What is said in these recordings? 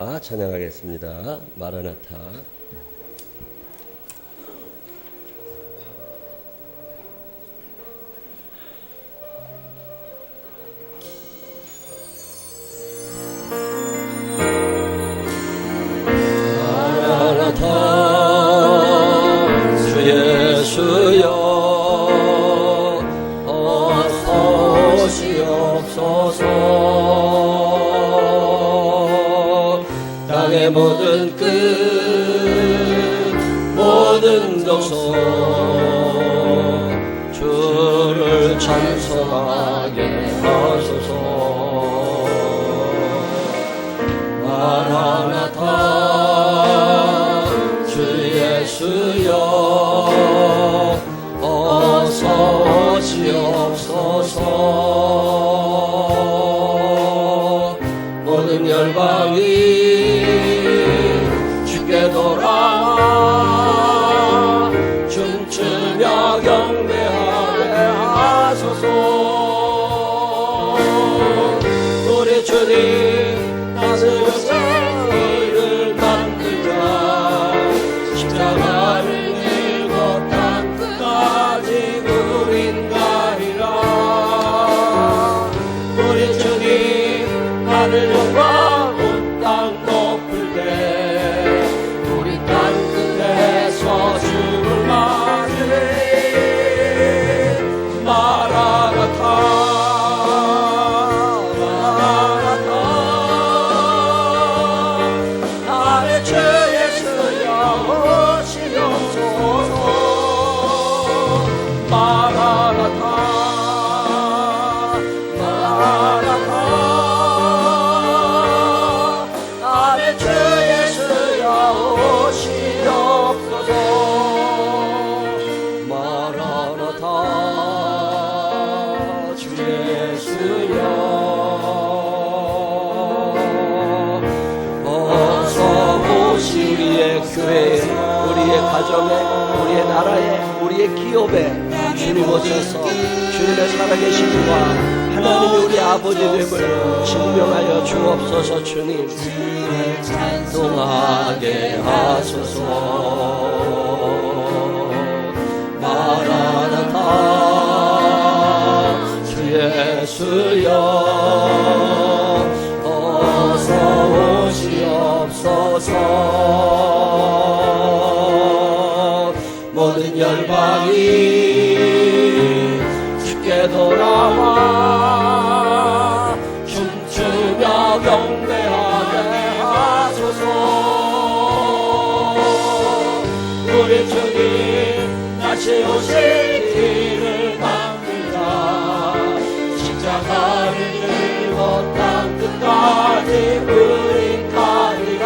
찬양하겠습니다. 마라나타. 마라나타 주 예수여 어서 오시옵소서. 땅의 모든 끝 모든 족속 주를 찬송하게 하소서. 마라나타 주 예수여 어서 오시옵소서. 모든 열방이 주께 돌아와 춤추며 경배하게 하소서. 우리 주님 다스려서 우리를 만들자. 십자가를 들고 땅 끝까지 우린 가리라. 우리 주님 하늘 높아 온 땅 높을 때 우리 땅 끝에서 주를 맞으리. 마라나타 마라나타 나의 주 예수여 오시옵소서. 마라나타 마라나타 나의 주 예수여 오시옵소서. 마라나타 주 예수여 어서 오시. 우리의 교회에 우리의 가정에 우리의 나라에 우리의 기업에 주님 오셔서 주님의 살아계심과 하나님이 우리 아버지 됨을 증명하여 주옵소서. 주님 찬송하게 하소서. 마라나타 주 예수여 어서 오시옵소서. 모든 열방이 주께 돌아와 춤추며 경배하게 하소서. 우리 주님 다시 오실 길을 만들자. 십자가를 들고 땅 끝까지 우리 가리라.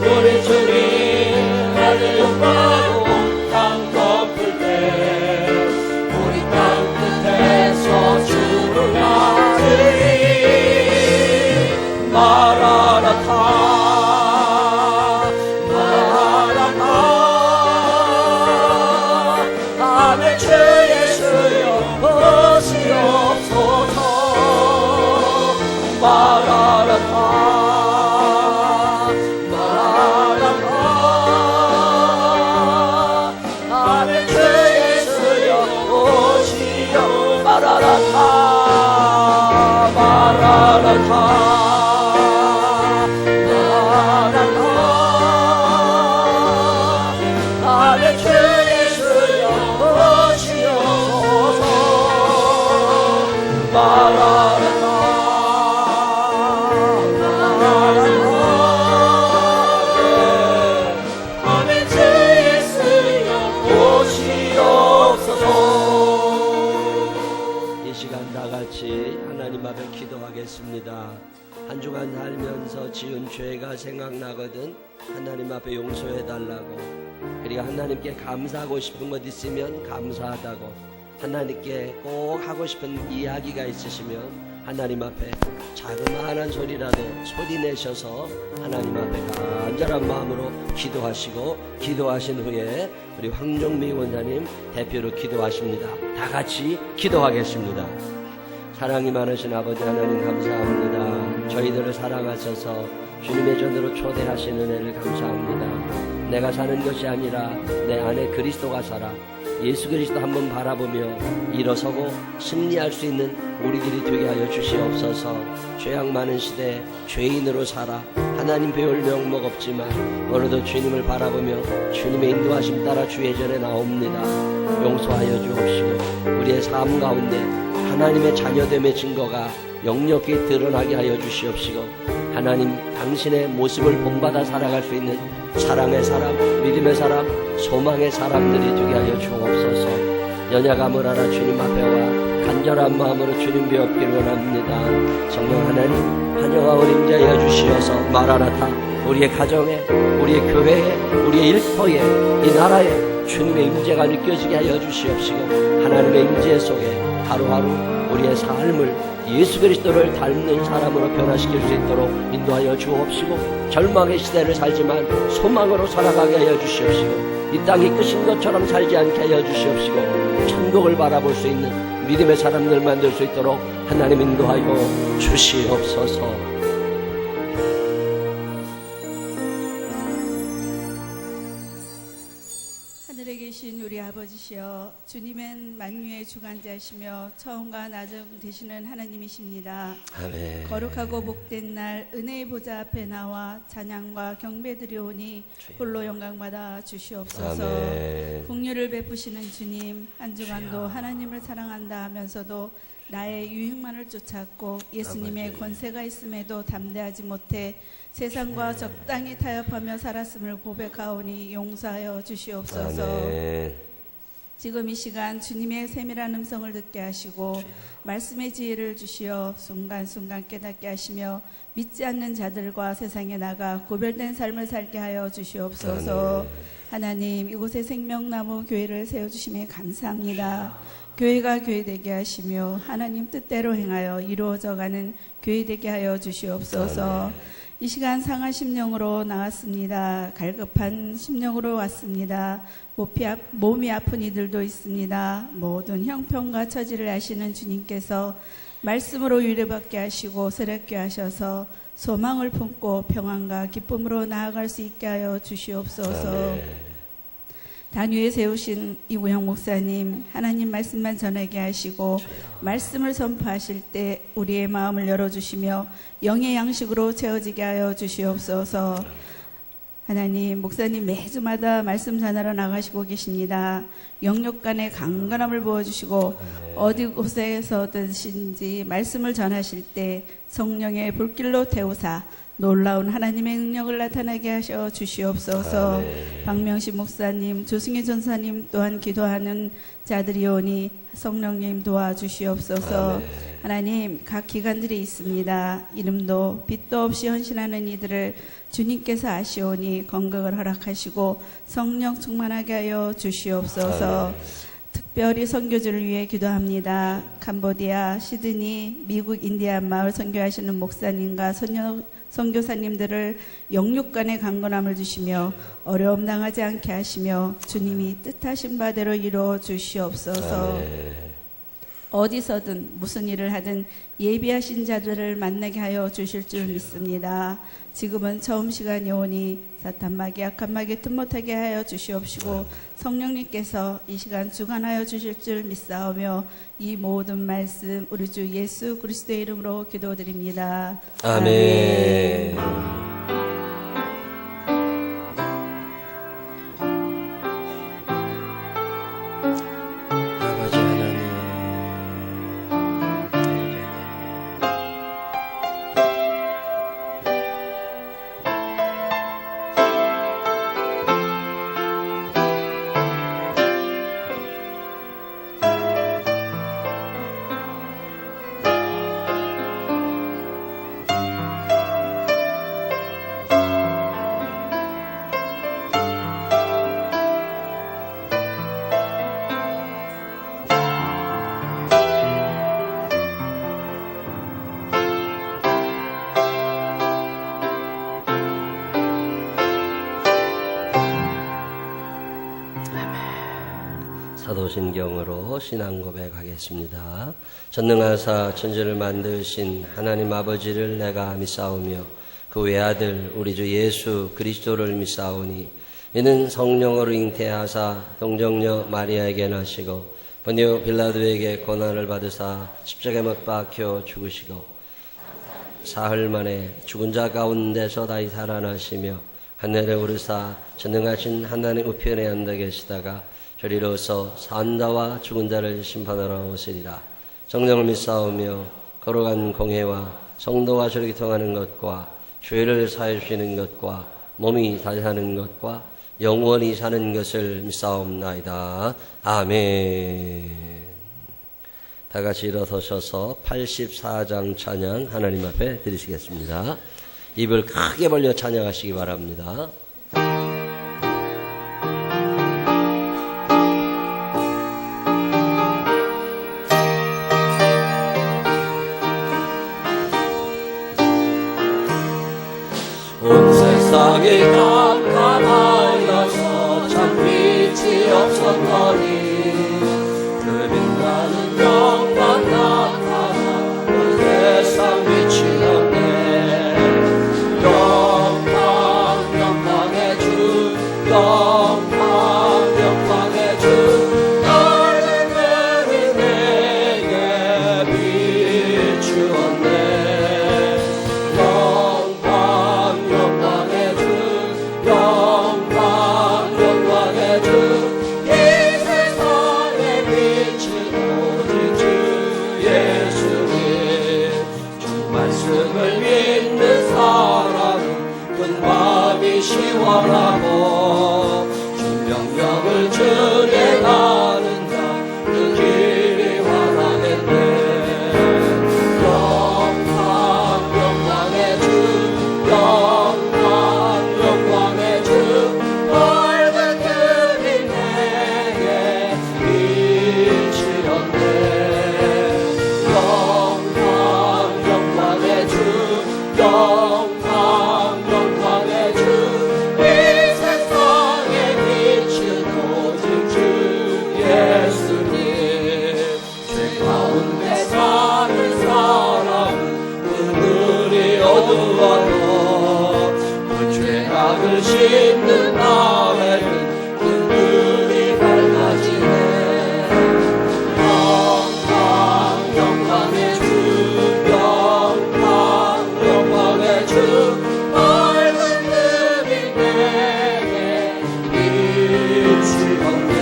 우리 주님 하늘 높아 온 땅 덮을 때 우리 땅 끝에서 주를 맞으리. 마라나타 마라나타 나의 주 예수여 오시옵소서. 마라나타 마라나타 나의 주 예수여 오시옵소서. 마라나타 마라나타 마라나타 나의 주 예수여 오시옵소서. 마라나타 나의 주 예수여 오시옵소서. 이 시간 다 같이 하나님 앞에 기도하겠습니다. 한 주간 살면서 지은 죄가 생각나거든 하나님 앞에 용서해달라고, 그리고 하나님께 감사하고 싶은 것 있으면 감사하다고, 하나님께 꼭 하고 싶은 이야기가 있으시면 하나님 앞에 자그마한 소리라도 소리 내셔서 하나님 앞에 간절한 마음으로 기도하시고, 기도하신 후에 우리 황종미 원사님 대표로 기도하십니다. 다 같이 기도하겠습니다. 사랑이 많으신 아버지 하나님 감사합니다. 저희들을 사랑하셔서 주님의 전으로 초대하신 은혜를 감사합니다. 내가 사는 것이 아니라 내 안에 그리스도가 살아 예수 그리스도 한번 바라보며 일어서고 승리할 수 있는 우리들이 되게 하여 주시옵소서. 죄악 많은 시대에 죄인으로 살아 하나님 배울 명목 없지만 오늘도 주님을 바라보며 주님의 인도하심 따라 주의 전에 나옵니다. 용서하여 주옵시고 우리의 삶 가운데 하나님의 자녀됨의 증거가 역력히 드러나게 하여 주시옵시고 하나님 당신의 모습을 본받아 살아갈 수 있는 사랑의 사람, 믿음의 사람, 소망의 사람들이 되게 하여 주옵소서. 연약함을 알아 주님 앞에 와 간절한 마음으로 주님 배웠기를 원합니다. 성령 하나님 환영과 은임자여 주시어서 마라나타 우리의 가정에 우리의 교회에 우리의 일터에 이 나라에 주님의 임재가 느껴지게 하여 주시옵시고 하나님의 임재 속에 하루하루 우리의 삶을 예수 그리스도를 닮는 사람으로 변화시킬 수 있도록 인도하여 주옵시고 절망의 시대를 살지만 소망으로 살아가게 하여 주시옵시고 이 땅이 끝인 것처럼 살지 않게 하여 주시옵시고 천국을 바라볼 수 있는 믿음의 사람들 만들 수 있도록 하나님 인도하여 주시옵소서. 하늘에 계신 우리 아버지시여, 주님은 만유의 주관자시며 처음과 나중 되시는 하나님이십니다. 아멘. 거룩하고 복된 날 은혜의 보좌 앞에 나와 찬양과 경배 드리오니 홀로 영광받아 주시옵소서. 아멘. 긍휼을 베푸시는 주님, 한 주간도 하나님을 사랑한다 하면서도 나의 유익만을 쫓았고 예수님의 아버지. 권세가 있음에도 담대하지 못해 세상과 적당히 타협하며 살았음을 고백하오니 용서하여 주시옵소서. 아멘. 지금 이 시간 주님의 세밀한 음성을 듣게 하시고 말씀의 지혜를 주시어 순간순간 깨닫게 하시며 믿지 않는 자들과 세상에 나가 구별된 삶을 살게 하여 주시옵소서. 아멘. 하나님, 이곳에 생명나무 교회를 세워주심에 감사합니다. 교회가 교회 되게 하시며 하나님 뜻대로 행하여 이루어져가는 교회 되게 하여 주시옵소서. 이 시간 상한 심령으로 나왔습니다. 갈급한 심령으로 왔습니다. 몸이 아픈 이들도 있습니다. 모든 형편과 처지를 아시는 주님께서 말씀으로 위로받게 하시고 새롭게 하셔서 소망을 품고 평안과 기쁨으로 나아갈 수 있게 하여 주시옵소서. 아멘. 단위에 세우신 이구영 목사님, 하나님 말씀만 전하게 하시고 말씀을 선포하실 때 우리의 마음을 열어주시며 영의 양식으로 채워지게 하여 주시옵소서. 하나님, 목사님 매주마다 말씀 전하러 나가시고 계십니다. 영역 간의 강건함을 부어주시고 어디 곳에서든지 말씀을 전하실 때 성령의 불길로 태우사 놀라운 하나님의 능력을 나타나게 하셔 주시옵소서. 박명식 목사님, 조승희 전사님 또한 기도하는 자들이오니 성령님 도와주시옵소서. 하나님, 각 기관들이 있습니다. 이름도 빛도 없이 헌신하는 이들을 주님께서 아시오니 건강을 허락하시고 성령 충만하게 하여 주시옵소서. 특별히 선교주를 위해 기도합니다. 캄보디아, 시드니, 미국 인디안 마을 선교하시는 목사님과 선교사님들을 영육 간의 강건함을 주시며 어려움 당하지 않게 하시며 주님이 뜻하신 바대로 이루어 주시옵소서. 어디서든 무슨 일을 하든 예비하신 자들을 만나게 하여 주실 줄 믿습니다. 지금은 처음 시간이 오니 사탄마귀 악한 마귀 틈 못하게 하여 주시옵시고 성령님께서 이 시간 주관하여 주실 줄 믿사오며 이 모든 말씀 우리 주 예수 그리스도의 이름으로 기도드립니다. 아멘. 아버지 하나님, 사도신경으로 신앙 고백하겠습니다. 전능하사 천지를 만드신 하나님 아버지를 내가 믿사오며 그 외아들 우리 주 예수 그리스도를 믿사오니 이는 성령으로 잉태하사 동정녀 마리아에게 나시고 본디오 빌라도에게 고난을 받으사 십자가에 못 박혀 죽으시고 사흘 만에 죽은 자 가운데서 다시 살아나시며 하늘에 오르사 전능하신 하나님 우편에 앉아 계시다가 저리로서 산자와 죽은 자를 심판하러 오시리라. 성령을 믿사오며 거룩한 공회와 성도와 저렇게 통하는 것과 죄를 사해 주시는 것과 몸이 다시 사는 것과 영원히 사는 것을 믿사옵나이다. 아멘. 다 같이 일어서셔서 84장 찬양 하나님 앞에 드리시겠습니다. 입을 크게 벌려 찬양하시기 바랍니다. 온 세상이 깜깜하여서 참 빛이 없었더니 그 빛나는 영광 나타나 온 세상 비치었네. 영광의 주 영광의 주 너는 내게 비추었네. 영광의 주 이 세상의 빛은 오직 주 예수님. 주 말씀을 믿는 사람은 큰 밤이 시원하고 주 명령을 주게 가는 자 그 길이 환하겠네. 영광의 주 영광의 주 밝은 그빛 내게 비치었네. 영광의 주 영광의 주 이 세상의 빛은 오직 주 예수님. 죄 가운데 사는 사람은 그늘이 어두워도 그 죄악을 씻는 날에는 그늘이 밝아지네. 영광의 주 영광의 주 밝은 그빛 내게 비추었네.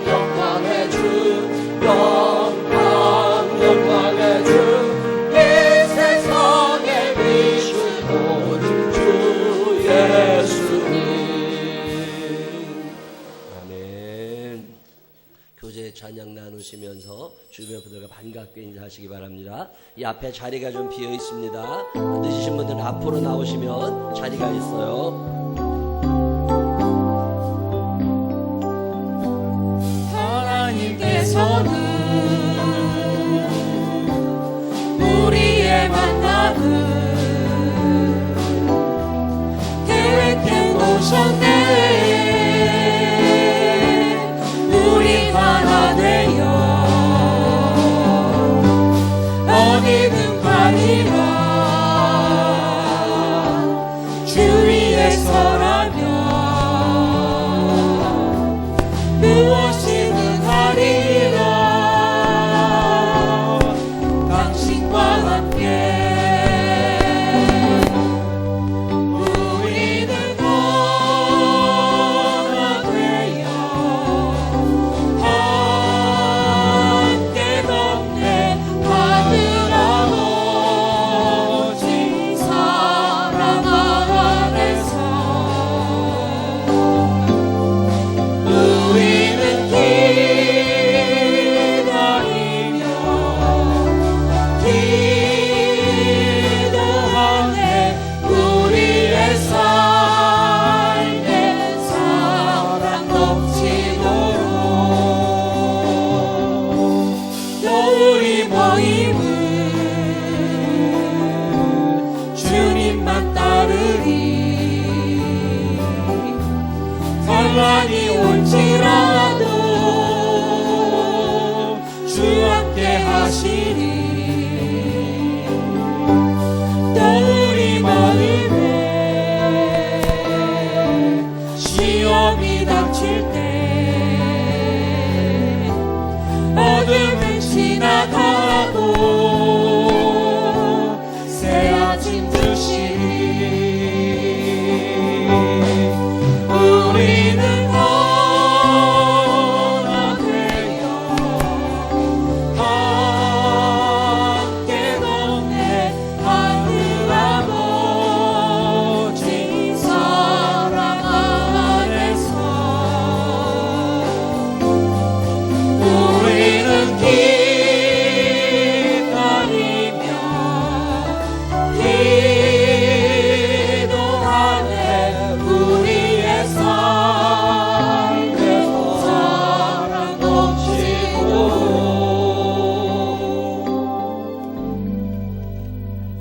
영광의 주 영광의 주 이 세상의 빛은 오직 주 예수님. 아멘. 교제 찬양 나누시면서 주변 분들과 반갑게 인사하시기 바랍니다. 이 앞에 자리가 좀 비어 있습니다. 늦으신 분들은 앞으로 나오시면 자리가 있어요. 하나님께서는 우리의 만남을 계획해 놓으셨네. 우리 하나 되어 어디든 가니라. 주 위에 서라면 무엇이든 하리라. 당신과 함께 우리는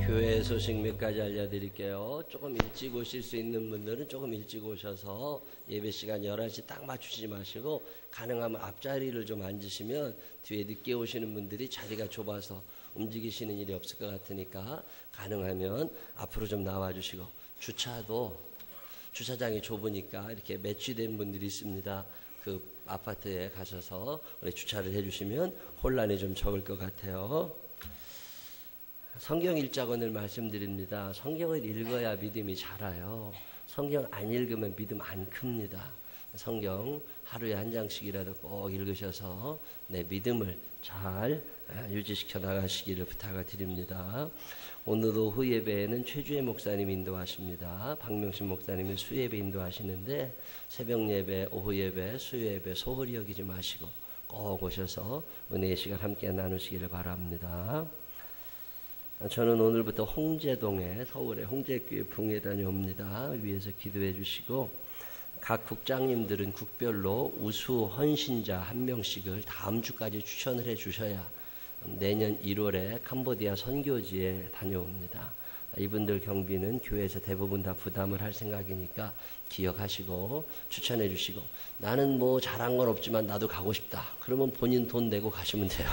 교회 소식 몇 가지 알려드릴게요. 조금 일찍 오실 수 있는 분들은 조금 일찍 오셔서 예배 시간 11시 딱 맞추지 마시고 가능하면 앞자리를 좀 앉으시면 뒤에 늦게 오시는 분들이 자리가 좁아서 움직이시는 일이 없을 것 같으니까 가능하면 앞으로 좀 나와주시고, 주차도 주차장이 좁으니까 이렇게 매치된 분들이 있습니다. 그 아파트에 가셔서 주차를 해주시면 혼란이 좀 적을 것 같아요. 성경 읽자고늘 말씀드립니다. 성경을 읽어야 믿음이 자라요. 성경 안 읽으면 믿음 안 큽니다. 성경 하루에 한 장씩이라도 꼭 읽으셔서 내 믿음을 잘 유지시켜 나가시기를 부탁을 드립니다. 오늘 오후 예배에는 최주혜 목사님 인도하십니다. 박명신 목사님은 수예배 인도하시는데 새벽 예배, 오후 예배, 수요 예배 소홀히 여기지 마시고 꼭 오셔서 은혜의 시간 함께 나누시기를 바랍니다. 저는 오늘부터 홍제동에 서울의 홍제교회 붕회단에 옵니다. 위에서 기도해 주시고, 각 국장님들은 국별로 우수 헌신자 한 명씩을 다음 주까지 추천을 해 주셔야 내년 1월에 캄보디아 선교지에 다녀옵니다. 이분들 경비는 교회에서 대부분 다 부담을 할 생각이니까 기억하시고 추천해 주시고, 나는 뭐 잘한 건 없지만 나도 가고 싶다. 그러면 본인 돈 내고 가시면 돼요.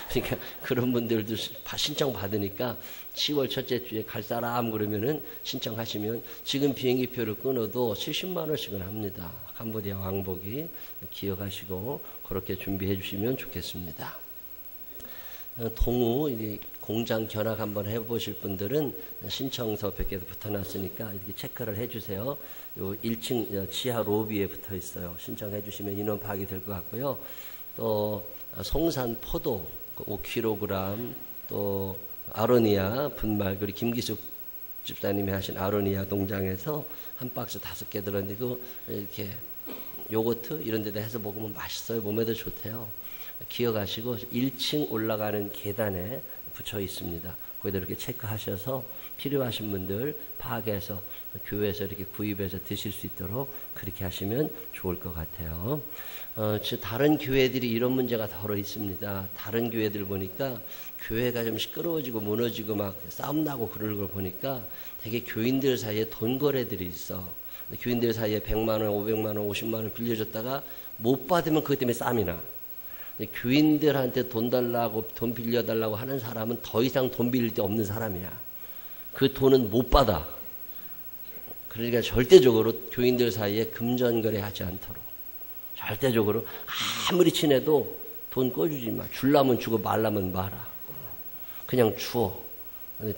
그러니까 그런 분들도 신청 받으니까 10월 첫째 주에 갈 사람 그러면은 신청하시면 지금 비행기표를 끊어도 70만 원씩은 합니다. 캄보디아 왕복이. 기억하시고 그렇게 준비해 주시면 좋겠습니다. 동우 공장 견학 한번 해보실 분들은 신청서 몇 개도 붙어놨으니까 이렇게 체크를 해주세요. 요 1층 지하 로비에 붙어 있어요. 신청해 주시면 인원 파악이 될 것 같고요. 또 송산 포도 5kg, 또 아로니아 분말, 그리고 김기숙 집사님이 하신 아로니아 농장에서 한 박스 5개 들었는데 그 이렇게 요거트 이런 데다 해서 먹으면 맛있어요. 몸에도 좋대요. 기억하시고 1층 올라가는 계단에 붙여 있습니다. 거기다 이렇게 체크하셔서 필요하신 분들 파악해서 교회에서 이렇게 구입해서 드실 수 있도록 그렇게 하시면 좋을 것 같아요. 다른 교회들이 이런 문제가 더러 있습니다. 다른 교회들 보니까 교회가 좀 시끄러워지고 무너지고 막 싸움 나고 그럴 걸 보니까 되게 교인들 사이에 돈 거래들이 있어. 교인들 사이에 100만 원, 500만 원, 50만 원 빌려줬다가 못 받으면 그것 때문에 싸움이 나. 교인들한테 돈 달라고, 돈 빌려달라고 하는 사람은 더 이상 돈 빌릴 데 없는 사람이야. 그 돈은 못 받아. 그러니까 절대적으로 교인들 사이에 금전거래 하지 않도록. 절대적으로 아무리 친해도 돈 꺼주지 마. 줄라면 주고 말라면 말아. 그냥 주어.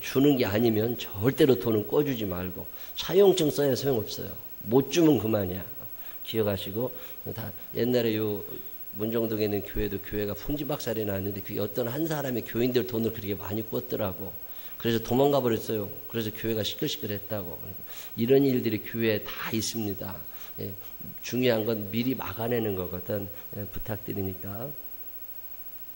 주는 게 아니면 절대로 돈은 꺼주지 말고. 차용증 써야 소용없어요. 못 주면 그만이야. 기억하시고, 옛날에 문정동에 있는 교회도 교회가 풍지박살이 났는데 그게 어떤 한 사람이 교인들 돈을 그렇게 많이 꿨더라고. 그래서 도망가 버렸어요. 그래서 교회가 시끌시끌했다고. 이런 일들이 교회에 다 있습니다. 중요한 건 미리 막아내는 거거든. 부탁드리니까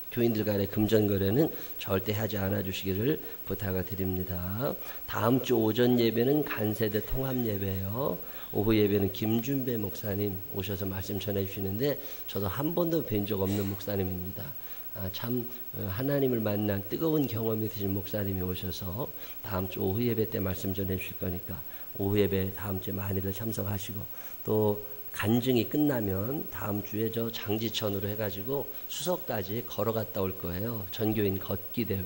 교인들 간의 금전거래는 절대 하지 않아 주시기를 부탁을 드립니다. 다음 주 오전 예배는 간세대 통합예배예요. 오후 예배는 김준배 목사님 오셔서 말씀 전해 주시는데 저도 한 번도 뵌 적 없는 목사님입니다. 참 하나님을 만난 뜨거운 경험이 되신 목사님이 오셔서 다음 주 오후 예배 때 말씀 전해 주실 거니까 오후 예배 다음 주에 많이들 참석하시고, 또 간증이 끝나면 다음 주에 저 장지천으로 해가지고 수서까지 걸어갔다 올 거예요. 전교인 걷기 대회.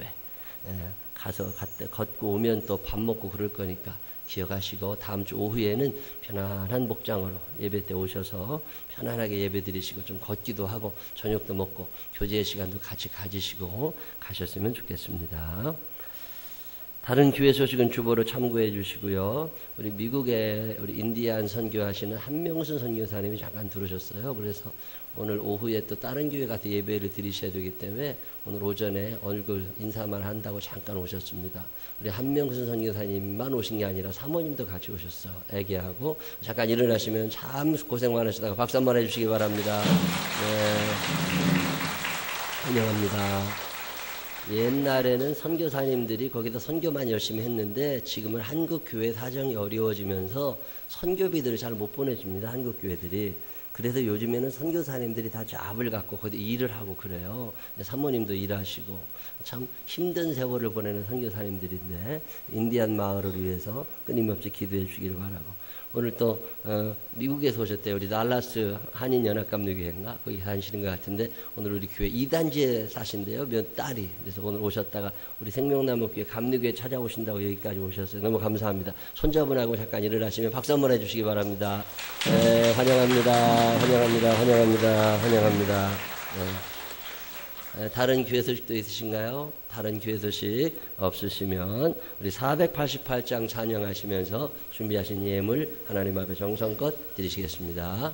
가서 걷고 오면 또 밥 먹고 그럴 거니까 기억하시고 다음 주 오후에는 편안한 목장으로 예배 때 오셔서 편안하게 예배 드리시고 좀 걷기도 하고 저녁도 먹고 교제의 시간도 같이 가지시고 가셨으면 좋겠습니다. 다른 교회 소식은 주보로 참고해 주시고요. 우리 미국에 우리 인디안 선교하시는 한명순 선교사님이 잠깐 들어오셨어요. 그래서 오늘 오후에 또 다른 교회 가서 예배를 드리셔야 되기 때문에 오늘 오전에 얼굴 인사만 한다고 잠깐 오셨습니다. 우리 한명순 선교사님만 오신 게 아니라 사모님도 같이 오셨어요. 애기하고. 잠깐 일어나시면 참 고생 많으시다가 박수 한번 해주시기 바랍니다. 네. 환영합니다. 옛날에는 선교사님들이 거기서 선교만 열심히 했는데 지금은 한국 교회 사정이 어려워지면서 선교비들을 잘 못 보내줍니다. 한국 교회들이. 그래서 요즘에는 선교사님들이 다 잡을 갖고 거기 일을 하고 그래요. 사모님도 일하시고 참 힘든 세월을 보내는 선교사님들인데 인디안 마을을 위해서 끊임없이 기도해 주기를 바라고, 오늘 또 미국에서 오셨대요. 우리 달라스 한인연합감리교회인가 거기 사시는 것 같은데 오늘 우리 교회 2단지에 사신대요. 몇 딸이. 그래서 오늘 오셨다가 우리 생명나무교회 감리교회 찾아오신다고 여기까지 오셨어요. 너무 감사합니다. 손자분하고 잠깐 일어나시면 박수 한번 해주시기 바랍니다. 네, 환영합니다. 환영합니다. 환영합니다. 환영합니다. 네. 다른 교회 소식도 있으신가요? 다른 교회 소식 없으시면 우리 488장 찬양하시면서 준비하신 예물 하나님 앞에 정성껏 드리시겠습니다.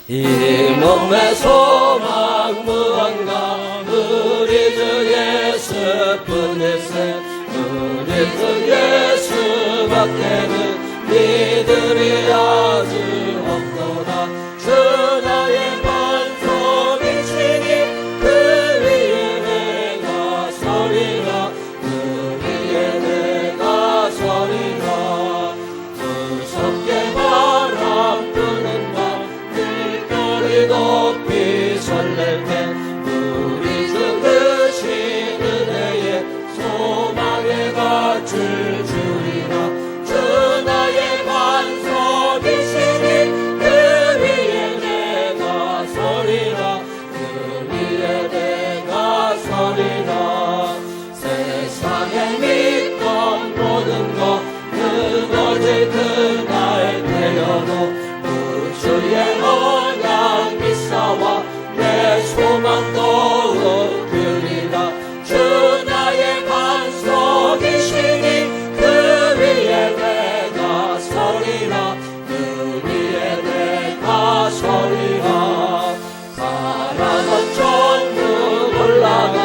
이 몸의 소망 무언가 우리 주 예수뿐 일세, 우리 주 예수밖에는 믿음이 아주 없도다. 주 나의 반석이시니 그 위에 내가 서리라, 그 위에 내가 서리라. 무섭게 바람 부는 밤 길거리 높이 설렐 때 우리 주 크신 은혜에 소망에 갇힐 주리라. 주 나의 반석이시니 그 위에 내가 서리라, 그 위에 내가 서리라. 세상에 믿던 모든 것 무너질 그날 되어도 우주의 언약 미사와 내 소망 더욱 크리라. 주 나의 반석이시니 그 위에 내가 서리라, 그 위에 내가 서리라. 바라던 천국 올라가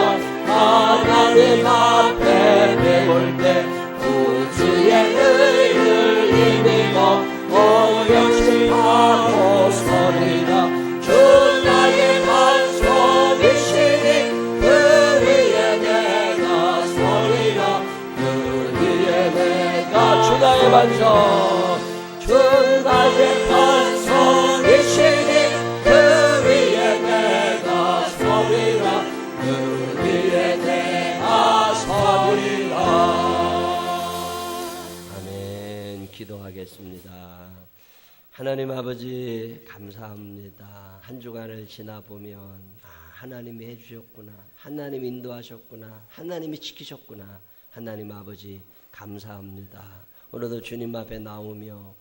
하나님 앞에 배울 때 우주의 의를 힘입어 어영신하고 서리라. 주 나의 반석이시니 그 위에 내가 서리라, 그 위에 내가. 주 나의 반석, 주 나의 반석이시니 그 위에 내가 서리라, 그 위에 내가 서리라. 아멘. 기도하겠습니다. 하나님 아버지 감사합니다. 한 주간을 지나보면 하나님이 해주셨구나, 하나님이 인도하셨구나, 하나님이 지키셨구나. 하나님 아버지 감사합니다. 오늘도 주님 앞에 나오며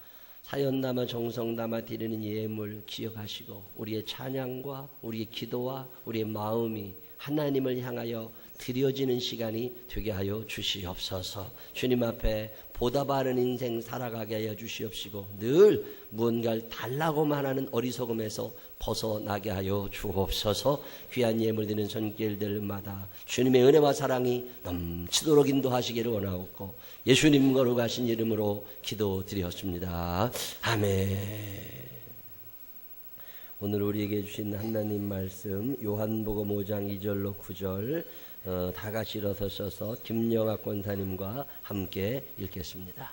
사연 담아 정성 담아 드리는 예물 기억하시고 우리의 찬양과 우리의 기도와 우리의 마음이 하나님을 향하여 드려지는 시간이 되게 하여 주시옵소서. 주님 앞에 보답하는 인생 살아가게 하여 주시옵시고 늘 무언가를 달라고만 하는 어리석음에서 벗어나게 하여 주옵소서. 귀한 예물 드리는 손길들마다 주님의 은혜와 사랑이 넘치도록 인도하시기를 원하옵고 예수님 거룩하신 이름으로 기도드렸습니다. 아멘. 오늘 우리에게 주신 하나님 말씀 요한복음 5장 2절로 9절 다 같이 일어서셔서 김영학 권사님과 함께 읽겠습니다.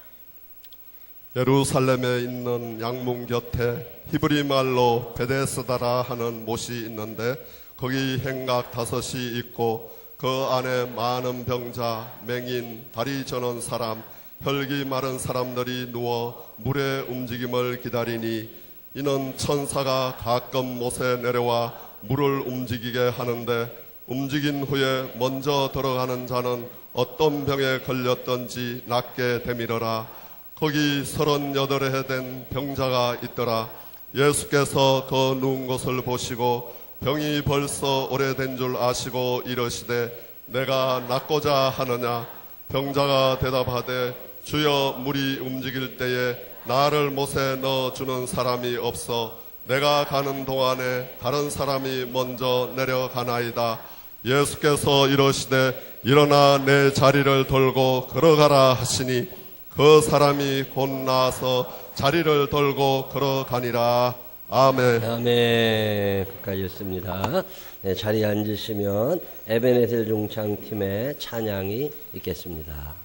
예루살렘에 있는 양문 곁에 히브리 말로 베데스다라 하는 못이 있는데 거기 행각 5이 있고 그 안에 많은 병자, 맹인, 다리 저는 사람, 혈기 마른 사람들이 누워 물의 움직임을 기다리니 이는 천사가 가끔 못에 내려와 물을 움직이게 하는데 움직인 후에 먼저 들어가는 자는 어떤 병에 걸렸던지 낫게 되밀어라. 거기 38해 된 병자가 있더라. 예수께서 그 누운 것을 보시고 병이 벌써 오래된 줄 아시고 이르시되 내가 낫고자 하느냐. 병자가 대답하되 주여 물이 움직일 때에 나를 못에 넣어주는 사람이 없어 내가 가는 동안에 다른 사람이 먼저 내려가나이다. 예수께서 이르시되 일어나 내 자리를 돌고 걸어가라 하시니 그 사람이 곧 나아서 자리를 돌고 걸어가니라. 아멘. 아멘. 끝까지 읽습니다. 네, 자리에 앉으시면 에베네셀 중창팀의 찬양이 있겠습니다.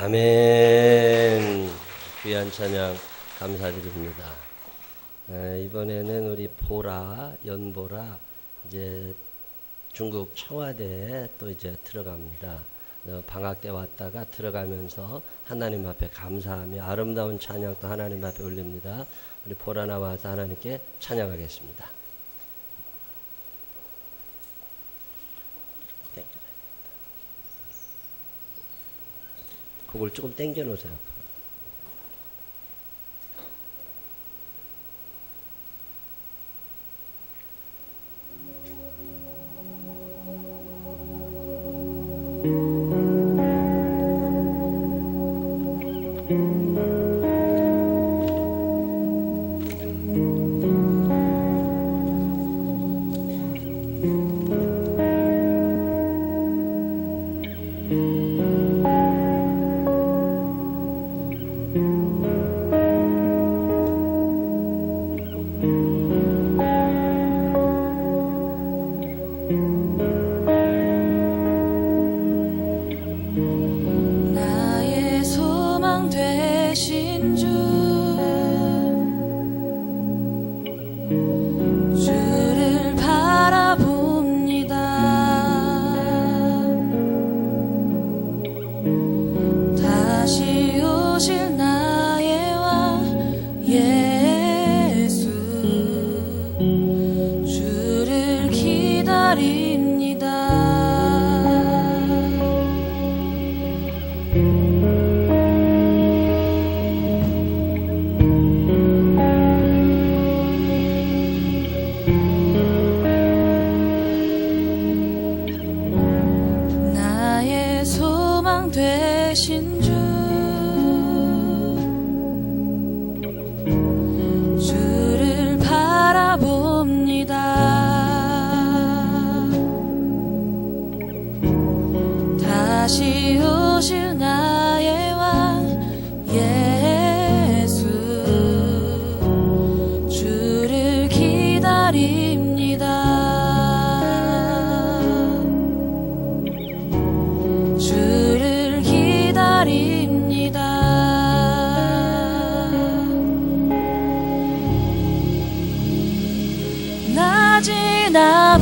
아멘. 귀한 찬양 감사드립니다. 이번에는 우리 보라, 연보라 이제 중국 청와대에 또 이제 들어갑니다. 방학 때 왔다가 들어가면서 하나님 앞에 감사하며 아름다운 찬양도 하나님 앞에 올립니다. 우리 보라 나와서 하나님께 찬양하겠습니다. 그걸 조금 당겨 놓으세요. 나의 소망 되신 주 주를 바라봅니다. 다시 오실 나의 왕 예수 주를 기다립니다.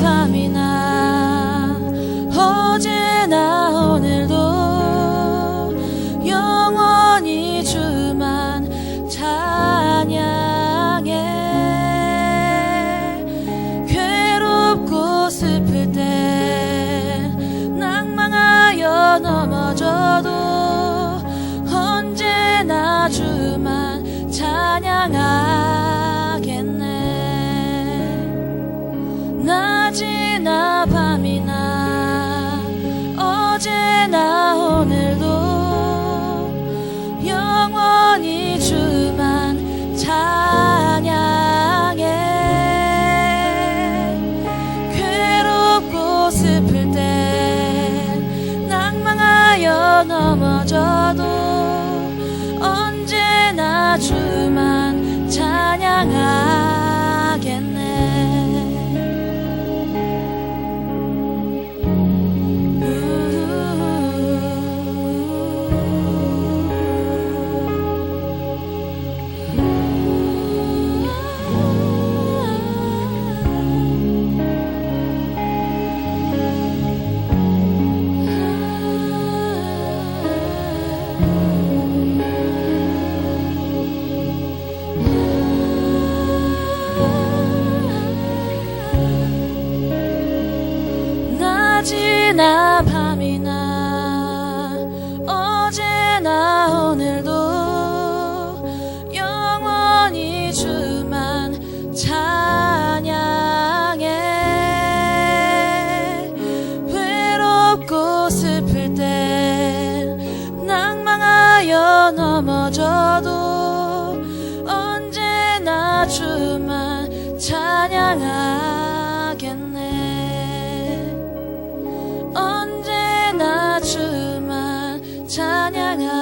밤이나 어제나 오늘도 영원히 주만 찬양해. 괴롭고 슬플 때 낭망하여 넘어져도 언제나 주만 찬양하겠네. 낮이나 밤이나 어제나 오늘도 영원히 주만 찬양해. 괴롭고 슬플 때 낭망하여 넘어져도 언제나 주만 찬양하겠네. 낮이나 밤이나 어제나 오늘도 영원히 주만 찬양해. 외롭고 슬플 때 낭망하여 넘어져도 언제나 주만 찬양하겠네. 언제나 주만 찬양하겠네.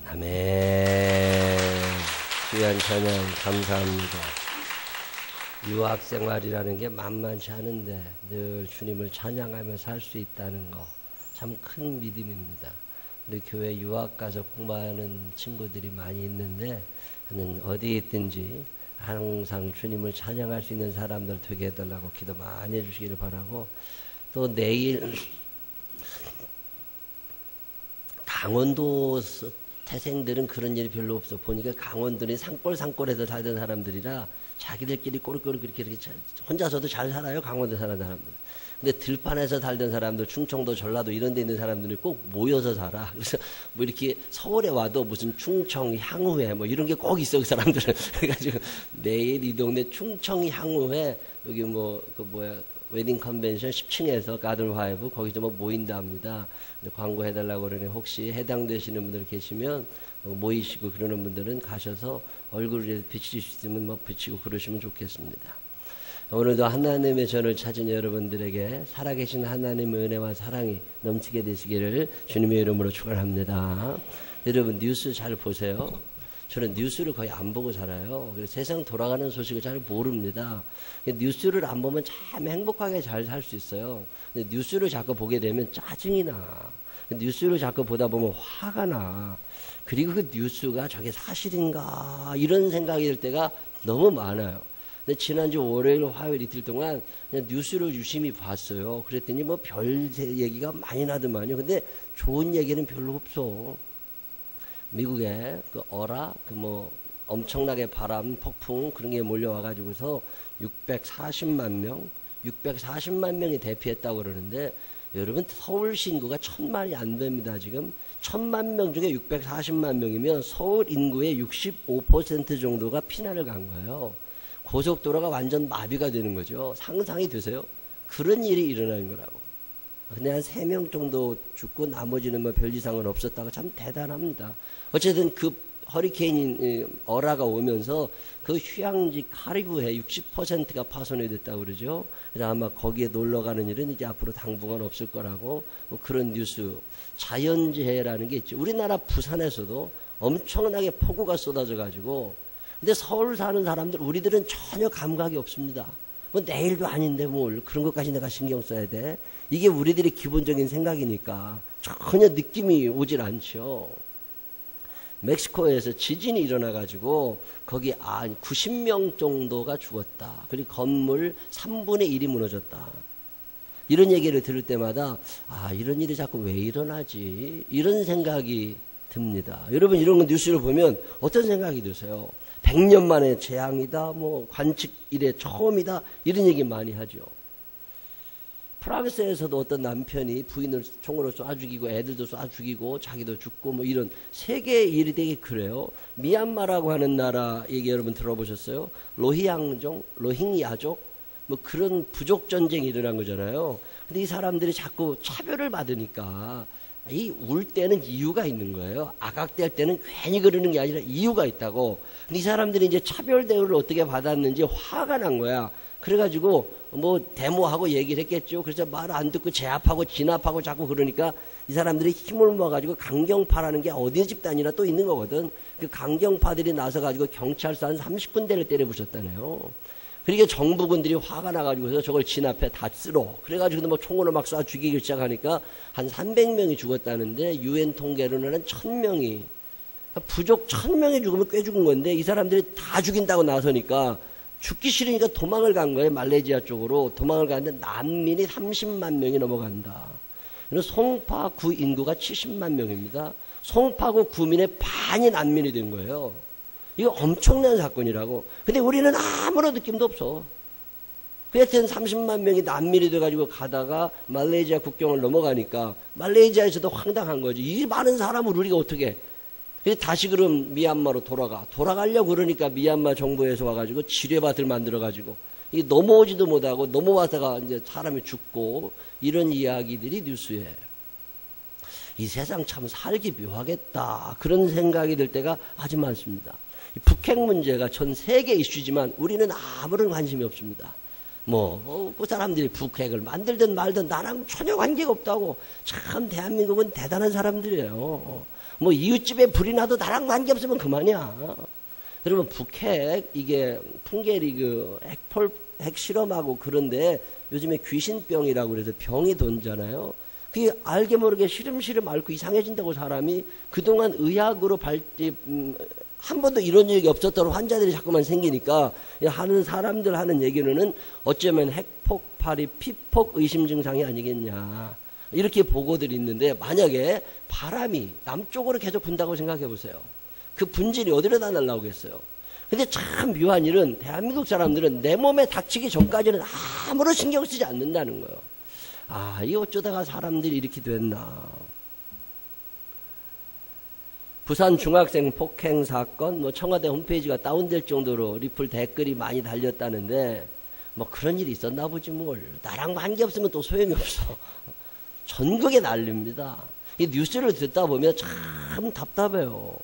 아멘. 귀한 찬양 감사합니다. 유학 생활이라는 게 만만치 않은데 늘 주님을 찬양하며 살 수 있다는 거 참 큰 믿음입니다. 우리 교회 유학 가서 공부하는 친구들이 많이 있는데 어디에 있든지 항상 주님을 찬양할 수 있는 사람들 되게 해달라고 기도 많이 해주시기를 바라고, 또 내일 강원도 태생들은 그런 일이 별로 없어. 보니까 강원도는 산골에서 살던 사람들이라 자기들끼리 꼬리꼬리 그렇게 혼자서도 잘 살아요, 강원도 사는 사람들. 근데 들판에서 살던 사람들, 충청도, 전라도 이런 데 있는 사람들이 꼭 모여서 살아. 그래서 뭐 이렇게 서울에 와도 무슨 충청 향후회 뭐 이런 게 꼭 있어, 그 사람들은. 그래가지고 내일 이 동네 충청 향후회, 여기 웨딩 컨벤션 10층에서 가든 화이브 거기서 모인다 합니다. 광고해달라고 그러니 혹시 해당되시는 분들 계시면 모이시고 그러는 분들은 가셔서 얼굴에 비칠 수 있으면 비치고 그러시면 좋겠습니다. 오늘도 하나님의 전을 찾은 여러분들에게 살아계신 하나님의 은혜와 사랑이 넘치게 되시기를 주님의 이름으로 축원합니다. 여러분 뉴스 잘 보세요. 저는 뉴스를 거의 안 보고 살아요. 그래서 세상 돌아가는 소식을 잘 모릅니다. 뉴스를 안 보면 참 행복하게 잘 살 수 있어요. 근데 뉴스를 자꾸 보게 되면 짜증이 나. 뉴스를 자꾸 보다 보면 화가 나. 그리고 그 뉴스가 저게 사실인가 이런 생각이 들 때가 너무 많아요. 근데 지난주 월요일, 화요일 이틀 동안 그냥 뉴스를 유심히 봤어요. 그랬더니 별 얘기가 많이 나더만요. 근데 좋은 얘기는 별로 없어. 미국에 엄청나게 바람, 폭풍 그런 게 몰려와가지고서 640만 명이 대피했다고 그러는데, 여러분 서울시 인구가 1000만이 안 됩니다. 지금 1000만 명 중에 640만 명이면 서울 인구의 65% 정도가 피난을 간 거예요. 고속도로가 완전 마비가 되는 거죠. 상상이 되세요? 그런 일이 일어나는 거라고. 근데 한 3명 정도 죽고 나머지는 별 이상은 없었다고 참 대단합니다. 어쨌든 그 허리케인이 어라가 오면서 그 휴양지 카리브해 60%가 파손이 됐다고 그러죠. 그래서 아마 거기에 놀러 가는 일은 이제 앞으로 당분간 없을 거라고 뭐 그런 뉴스. 자연재해라는 게 있죠. 우리나라 부산에서도 엄청나게 폭우가 쏟아져 가지고, 근데 서울 사는 사람들, 우리들은 전혀 감각이 없습니다. 뭐 내일도 아닌데 뭘 그런 것까지 내가 신경 써야 돼. 이게 우리들의 기본적인 생각이니까 전혀 느낌이 오질 않죠. 멕시코에서 지진이 일어나가지고 거기 90명 정도가 죽었다. 그리고 건물 3분의 1이 무너졌다. 이런 얘기를 들을 때마다 이런 일이 자꾸 왜 일어나지? 이런 생각이 듭니다. 여러분 이런 거 뉴스를 보면 어떤 생각이 드세요? 100년 만에 재앙이다, 뭐 관측 이래 처음이다, 이런 얘기 많이 하죠. 프랑스에서도 어떤 남편이 부인을 총으로 쏴 죽이고 애들도 쏴 죽이고 자기도 죽고 뭐 이런 세계 일이 되게 그래요. 미얀마라고 하는 나라 얘기 여러분 들어보셨어요? 로힝야족 뭐 그런 부족 전쟁이 일어난 거잖아요. 근데 이 사람들이 자꾸 차별을 받으니까 이 울 때는 이유가 있는 거예요. 악악될 때는 괜히 그러는 게 아니라 이유가 있다고. 근데 이 사람들이 이제 차별 대우를 어떻게 받았는지 화가 난 거야. 그래가지고 뭐 데모하고 얘기를 했겠죠. 그래서 말 안 듣고 제압하고 진압하고 자꾸 그러니까 이 사람들이 힘을 모아가지고 강경파라는 게 어디 집단이나 또 있는 거거든. 그 강경파들이 나서가지고 경찰서 한 30군데를 때려 부셨다네요. 그러니까 정부군들이 화가 나가지고서 저걸 진압해 다 쓸어. 그래가지고 뭐 총으로 막 쏴 죽이기 시작하니까 한 300명이 죽었다는데 유엔 통계로는 한 1000명이, 부족 1000명이 죽으면 꽤 죽은 건데 이 사람들이 다 죽인다고 나서니까 죽기 싫으니까 도망을 간 거예요. 말레이시아 쪽으로 도망을 갔는데 난민이 30만 명이 넘어간다. 송파구 인구가 70만 명입니다. 송파구 구민의 반이 난민이 된 거예요. 이거 엄청난 사건이라고. 근데 우리는 아무런 느낌도 없어. 그랬더니 30만 명이 난민이 돼가지고 가다가 말레이시아 국경을 넘어가니까 말레이시아에서도 황당한 거지. 이 많은 사람을 우리가 어떻게. 그래서 다시 그럼 미얀마로 돌아가려고 그러니까 미얀마 정부에서 와가지고 지뢰밭을 만들어가지고 이게 넘어오지도 못하고 넘어와서가 이제 사람이 죽고 이런 이야기들이 뉴스에. 이 세상 참 살기 묘하겠다. 그런 생각이 들 때가 아주 많습니다. 북핵 문제가 전 세계 이슈지만 우리는 아무런 관심이 없습니다. 그 사람들이 북핵을 만들든 말든 나랑 전혀 관계가 없다고. 참 대한민국은 대단한 사람들이에요. 뭐 이웃집에 불이 나도 나랑 관계없으면 그만이야. 여러분 북핵 이게 풍계리그 핵실험하고 그런데 요즘에 귀신병이라고 그래서 병이 돈잖아요. 그게 알게 모르게 시름시름 앓고 이상해진다고 사람이. 그동안 의학으로 한 번도 이런 얘기 없었던 환자들이 자꾸만 생기니까 하는 사람들 하는 얘기로는 어쩌면 핵폭발이 피폭 의심 증상이 아니겠냐. 이렇게 보고들이 있는데 만약에 바람이 남쪽으로 계속 분다고 생각해 보세요. 그 분질이 어디로 다 날라오겠어요. 근데 참 묘한 일은 대한민국 사람들은 내 몸에 닥치기 전까지는 아무런 신경 쓰지 않는다는 거예요. 이 어쩌다가 사람들이 이렇게 됐나. 부산 중학생 폭행 사건, 청와대 홈페이지가 다운될 정도로 리플 댓글이 많이 달렸다는데, 그런 일이 있었나 보지 뭘. 나랑 관계없으면 또 소용이 없어. 전국에 난립니다. 이 뉴스를 듣다 보면 참 답답해요.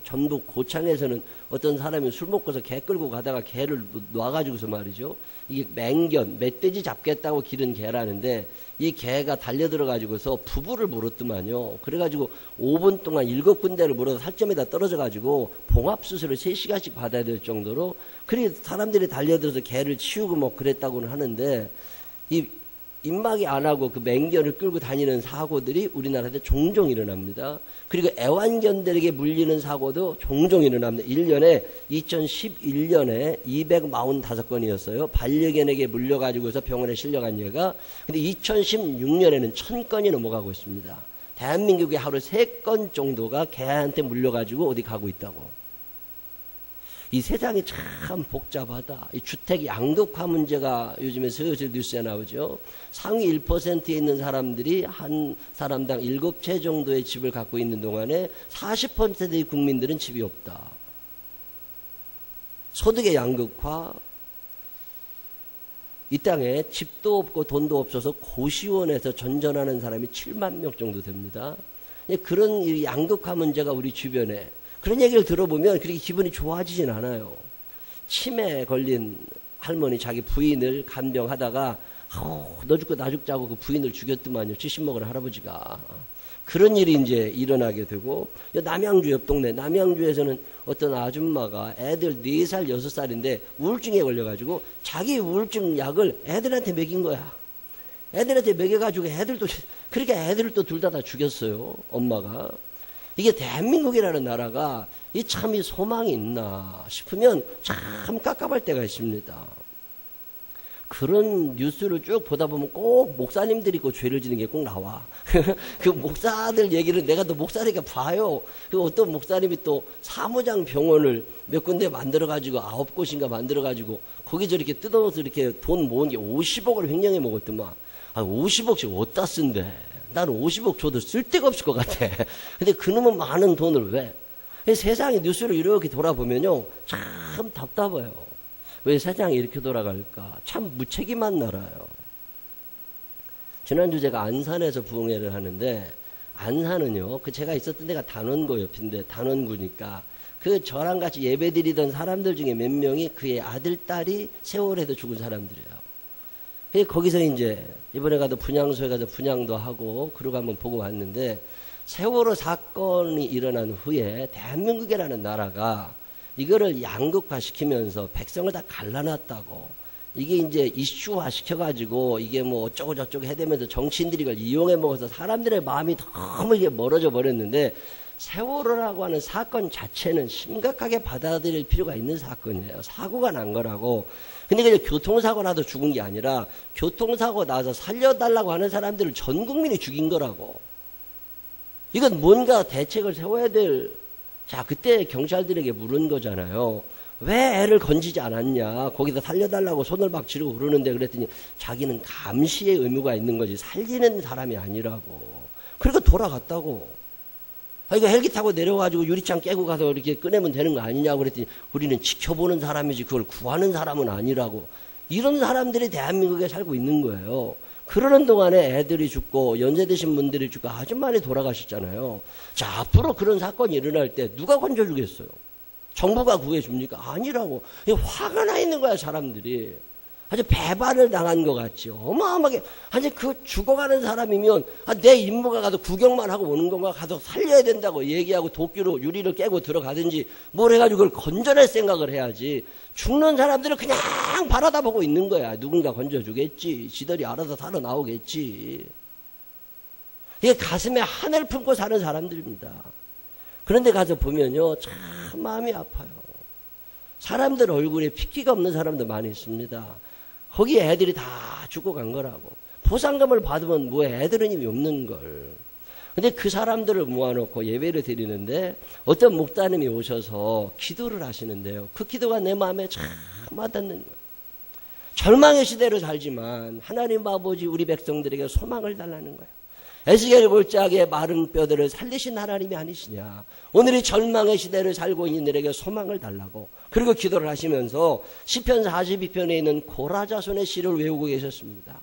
전북 고창에서는 어떤 사람이 술 먹고서 개 끌고 가다가 개를 놔가지고서 말이죠. 이게 맹견, 멧돼지 잡겠다고 기른 개라는데 이 개가 달려들어가지고서 부부를 물었더만요. 그래가지고 5분 동안 7군데를 물어서 살점에다 떨어져가지고 봉합수술을 3시간씩 받아야 될 정도로 그래 사람들이 달려들어서 개를 치우고 그랬다고는 하는데 이 입막이 안 하고 그 맹견을 끌고 다니는 사고들이 우리나라에 종종 일어납니다. 그리고 애완견들에게 물리는 사고도 종종 일어납니다. 1년에 2011년에 245건이었어요. 반려견에게 물려가지고서 병원에 실려간 예가. 근데 2016년에는 1000건이 넘어가고 있습니다. 대한민국에 하루 3건 정도가 개한테 물려가지고 어디 가고 있다고. 이 세상이 참 복잡하다. 이 주택 양극화 문제가 요즘에 슬슬 뉴스에 나오죠. 상위 1%에 있는 사람들이 한 사람당 7채 정도의 집을 갖고 있는 동안에 40%의 국민들은 집이 없다. 소득의 양극화. 이 땅에 집도 없고 돈도 없어서 고시원에서 전전하는 사람이 7만 명 정도 됩니다. 그런 이 양극화 문제가 우리 주변에 그런 얘기를 들어보면 그렇게 기분이 좋아지진 않아요. 치매에 걸린 할머니 자기 부인을 간병하다가 너 죽고 나 죽자고 그 부인을 죽였더만요. 70 먹은 할아버지가. 그런 일이 이제 일어나게 되고, 남양주 옆 동네, 남양주에서는 어떤 아줌마가 애들 4살, 6살인데 우울증에 걸려가지고 자기 우울증 약을 애들한테 먹인 거야. 애들한테 먹여가지고 애들도, 그렇게 애들을 또 둘 다 죽였어요. 엄마가. 이게 대한민국이라는 나라가 이 참 이 소망이 있나 싶으면 참 깝깝할 때가 있습니다. 그런 뉴스를 쭉 보다 보면 꼭 목사님들이 그 죄를 지는 게 꼭 나와. 그 목사들 얘기를 내가 또 목사니까 봐요. 그 어떤 목사님이 또 사무장 병원을 몇 군데 만들어가지고 9곳인가 만들어가지고 거기 저렇게 뜯어서 이렇게 돈 모은 게 50억을 횡령해 먹었더만. 50억씩 어디다 쓴대. 나는 50억 줘도 쓸데가 없을 것 같아. 근데 그놈은 많은 돈을 왜? 세상의 뉴스를 이렇게 돌아보면요. 참 답답해요. 왜 세상이 이렇게 돌아갈까? 참 무책임한 나라예요. 지난주 제가 안산에서 부흥회를 하는데, 안산은요, 제가 있었던 데가 단원고 옆인데, 단원구니까, 저랑 같이 예배 드리던 사람들 중에 몇 명이 그의 아들, 딸이 세월에도 죽은 사람들이에요. 거기서 이제, 이번에 가도 분향소에 가서 분향도 하고, 그러고 한번 보고 왔는데, 세월호 사건이 일어난 후에 대한민국이라는 나라가 이거를 양극화시키면서 백성을 다 갈라놨다고. 이게 이제 이슈화 시켜가지고 이게 뭐 어쩌고 저쩌고 해대면서 정치인들이 이걸 이용해 먹어서 사람들의 마음이 너무 이게 멀어져 버렸는데, 세월호라고 하는 사건 자체는 심각하게 받아들일 필요가 있는 사건이에요. 사고가 난 거라고. 근데 그냥 교통사고 나서 죽은 게 아니라 교통사고 나서 살려달라고 하는 사람들을 전 국민이 죽인 거라고. 이건 뭔가 대책을 세워야 될. 자, 그때 경찰들에게 물은 거잖아요. 왜 애를 건지지 않았냐. 거기다 살려달라고 손을 막 지르고 그러는데, 그랬더니 자기는 감시의 의무가 있는 거지 살리는 사람이 아니라고. 그러니까 돌아갔다고. 이거 헬기 타고 내려가지고 유리창 깨고 가서 이렇게 꺼내면 되는 거 아니냐고 그랬더니, 우리는 지켜보는 사람이지 그걸 구하는 사람은 아니라고. 이런 사람들이 대한민국에 살고 있는 거예요. 그러는 동안에 애들이 죽고 연세 드신 분들이 죽고 아주 많이 돌아가셨잖아요. 자, 앞으로 그런 사건이 일어날 때 누가 건져주겠어요? 정부가 구해줍니까? 아니라고. 화가 나 있는 거야, 사람들이. 아주 배반을 당한 것 같지. 어마어마하게. 아니, 죽어가는 사람이면, 내 임무가 가서 구경만 하고 오는 건가? 가서 살려야 된다고 얘기하고 도끼로 유리를 깨고 들어가든지 뭘 해가지고 그걸 건져낼 생각을 해야지. 죽는 사람들은 그냥 바라다 보고 있는 거야. 누군가 건져주겠지. 지들이 알아서 살아나오겠지. 이게 가슴에 하늘 품고 사는 사람들입니다. 그런데 가서 보면요, 참 마음이 아파요. 사람들 얼굴에 핏기가 없는 사람도 많이 있습니다. 거기에 애들이 다 죽고 간 거라고. 보상금을 받으면 뭐해, 애들은 힘이 없는 걸. 근데 그 사람들을 모아놓고 예배를 드리는데 어떤 목사님이 오셔서 기도를 하시는데요. 그 기도가 내 마음에 참 와닿는 거예요. 절망의 시대를 살지만 하나님 아버지 우리 백성들에게 소망을 달라는 거예요. 에스겔 골짜기의 마른 뼈들을 살리신 하나님이 아니시냐. 오늘이 절망의 시대를 살고 있는 이들에게 소망을 달라고. 그리고 기도를 하시면서 시편 42편에 있는 고라자손의 시를 외우고 계셨습니다.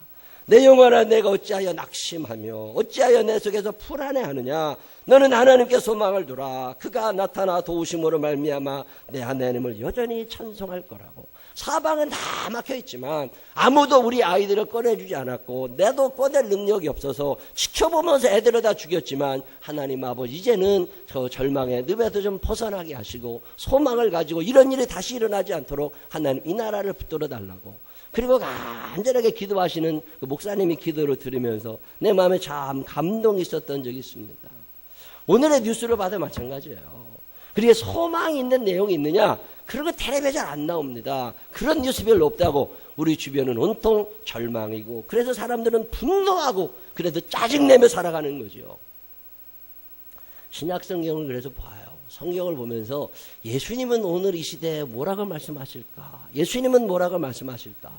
내 영혼아, 내가 어찌하여 낙심하며 어찌하여 내 속에서 불안해하느냐. 너는 하나님께 소망을 두라. 그가 나타나 도우심으로 말미암아 내 하나님을 여전히 찬송할 거라고. 사방은 다 막혀있지만 아무도 우리 아이들을 꺼내주지 않았고 내도 꺼낼 능력이 없어서 지켜보면서 애들을 다 죽였지만, 하나님 아버지 이제는 저 절망의 늪에서 좀 벗어나게 하시고 소망을 가지고 이런 일이 다시 일어나지 않도록 하나님 이 나라를 붙들어 달라고. 그리고 간절하게 기도하시는 그 목사님이 기도를 들으면서 내 마음에 참 감동이 있었던 적이 있습니다. 오늘의 뉴스를 봐도 마찬가지예요. 그리고 소망이 있는 내용이 있느냐? 그런 거 텔레비전에 잘 안 나옵니다. 그런 뉴스 별로 없다고. 우리 주변은 온통 절망이고, 그래서 사람들은 분노하고, 그래서 짜증내며 살아가는 거죠. 신약 성경을 그래서 봐요. 성경을 보면서 예수님은 오늘 이 시대에 뭐라고 말씀하실까? 예수님은 뭐라고 말씀하실까?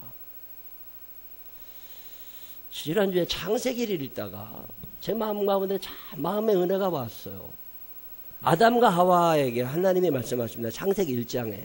지난주에 창세기를 읽다가 제 마음 가운데 참 마음의 은혜가 왔어요. 아담과 하와에게 하나님이 말씀하십니다. 창세기 1장에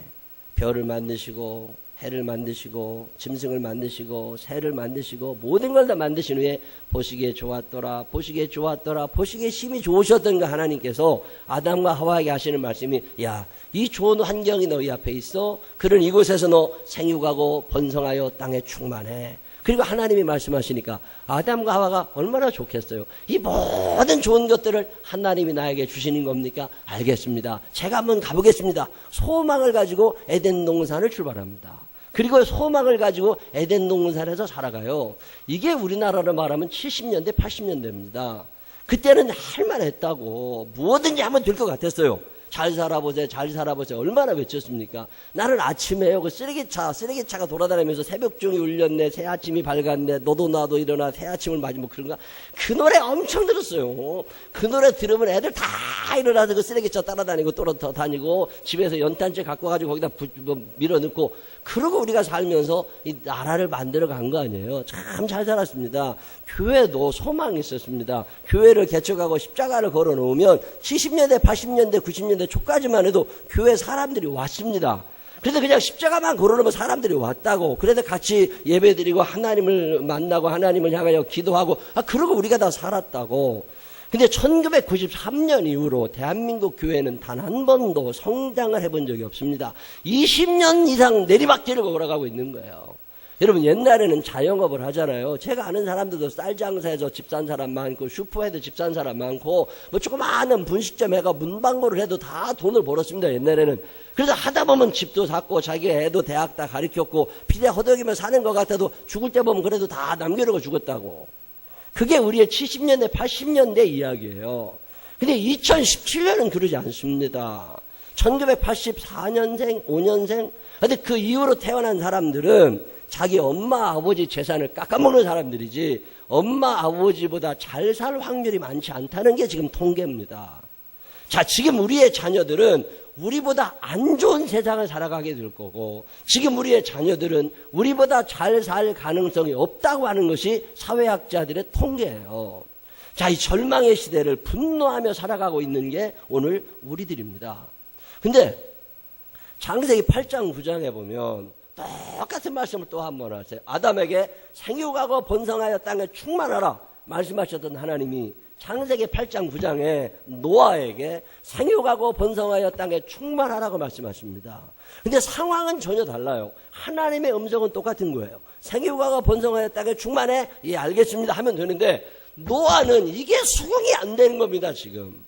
별을 만드시고 해를 만드시고 짐승을 만드시고 새를 만드시고 모든 걸 다 만드신 후에 보시기에 좋았더라, 보시기에 좋았더라, 보시기에 심히 좋으셨던 그 하나님께서 아담과 하와에게 하시는 말씀이, 야, 이 좋은 환경이 너희 앞에 있어. 그런 이곳에서 너 생육하고 번성하여 땅에 충만해. 그리고 하나님이 말씀하시니까 아담과 하와가 얼마나 좋겠어요. 이 모든 좋은 것들을 하나님이 나에게 주시는 겁니까? 알겠습니다. 제가 한번 가보겠습니다. 소망을 가지고 에덴 동산을 출발합니다. 그리고 소망을 가지고 에덴 동산에서 살아가요. 이게 우리나라로 말하면 70년대, 80년대입니다. 그때는 할만했다고. 뭐든지 하면 될 것 같았어요. 잘 살아보세요, 잘 살아보세요. 얼마나 외쳤습니까? 나는 아침에요, 그 쓰레기차가 돌아다니면서 새벽종이 울렸네, 새 아침이 밝았네, 너도 나도 일어나, 새 아침을 맞이, 뭐 그런가? 그 노래 엄청 들었어요. 그 노래 들으면 애들 다 일어나서 그 쓰레기차 따라다니고 다니고 집에서 연탄재 갖고 가지고 거기다 밀어넣고, 그러고 우리가 살면서 이 나라를 만들어 간 거 아니에요. 참 잘 살았습니다. 교회도 소망이 있었습니다. 교회를 개척하고 십자가를 걸어 놓으면 70년대, 80년대, 90년대 초까지만 해도 교회 사람들이 왔습니다. 그래서 그냥 십자가만 걸어놓으면 사람들이 왔다고. 그래서 같이 예배드리고 하나님을 만나고 하나님을 향하여 기도하고, 그러고 우리가 다 살았다고. 근데 1993년 이후로 대한민국 교회는 단 한 번도 성장을 해본 적이 없습니다. 20년 이상 내리막길을 걸어가고 있는 거예요. 여러분, 옛날에는 자영업을 하잖아요. 제가 아는 사람들도 쌀 장사해서 집 산 사람 많고, 슈퍼에도 집 산 사람 많고, 뭐 조그마한 분식점 해가 문방구를 해도 다 돈을 벌었습니다, 옛날에는. 그래서 하다 보면 집도 샀고, 자기 애도 대학 다 가르쳤고, 피대 허덕이면 사는 것 같아도 죽을 때 보면 그래도 다 남겨놓고 죽었다고. 그게 우리의 70년대, 80년대 이야기예요. 근데 2017년은 그러지 않습니다. 1984년생, 5년생, 근데 그 이후로 태어난 사람들은 자기 엄마, 아버지 재산을 깎아먹는 사람들이지, 엄마, 아버지보다 잘 살 확률이 많지 않다는 게 지금 통계입니다. 자, 지금 우리의 자녀들은 우리보다 안 좋은 세상을 살아가게 될 거고, 지금 우리의 자녀들은 우리보다 잘 살 가능성이 없다고 하는 것이 사회학자들의 통계예요. 자, 이 절망의 시대를 분노하며 살아가고 있는 게 오늘 우리들입니다. 근데 창세기 8장 9장에 보면 똑같은 말씀을 또 한 번 하세요. 아담에게 생육하고 번성하여 땅에 충만하라 말씀하셨던 하나님이 창세기 8장 9장에 노아에게 생육하고 번성하여 땅에 충만하라고 말씀하십니다. 근데 상황은 전혀 달라요. 하나님의 음성은 똑같은 거예요. 생육하고 번성하여 땅에 충만해? 예, 알겠습니다 하면 되는데, 노아는 이게 수긍이 안 되는 겁니다, 지금.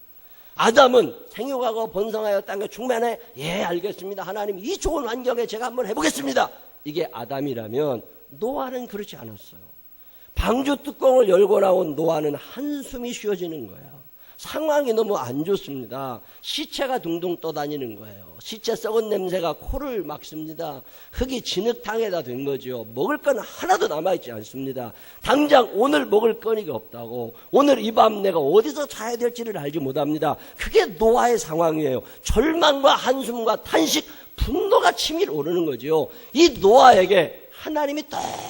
아담은 생육하고 번성하여 땅에 충만해? 예, 알겠습니다 하나님, 이 좋은 환경에 제가 한번 해보겠습니다. 이게 아담이라면, 노아는 그렇지 않았어요. 방주 뚜껑을 열고 나온 노아는 한숨이 쉬어지는 거예요. 상황이 너무 안 좋습니다. 시체가 둥둥 떠다니는 거예요. 시체 썩은 냄새가 코를 막습니다. 흙이 진흙탕에다 된 거죠. 먹을 건 하나도 남아있지 않습니다. 당장 오늘 먹을 거니가 없다고, 오늘 이 밤 내가 어디서 자야 될지를 알지 못합니다. 그게 노아의 상황이에요. 절망과 한숨과 탄식, 분노가 치밀어 오르는 거죠. 이 노아에게 하나님이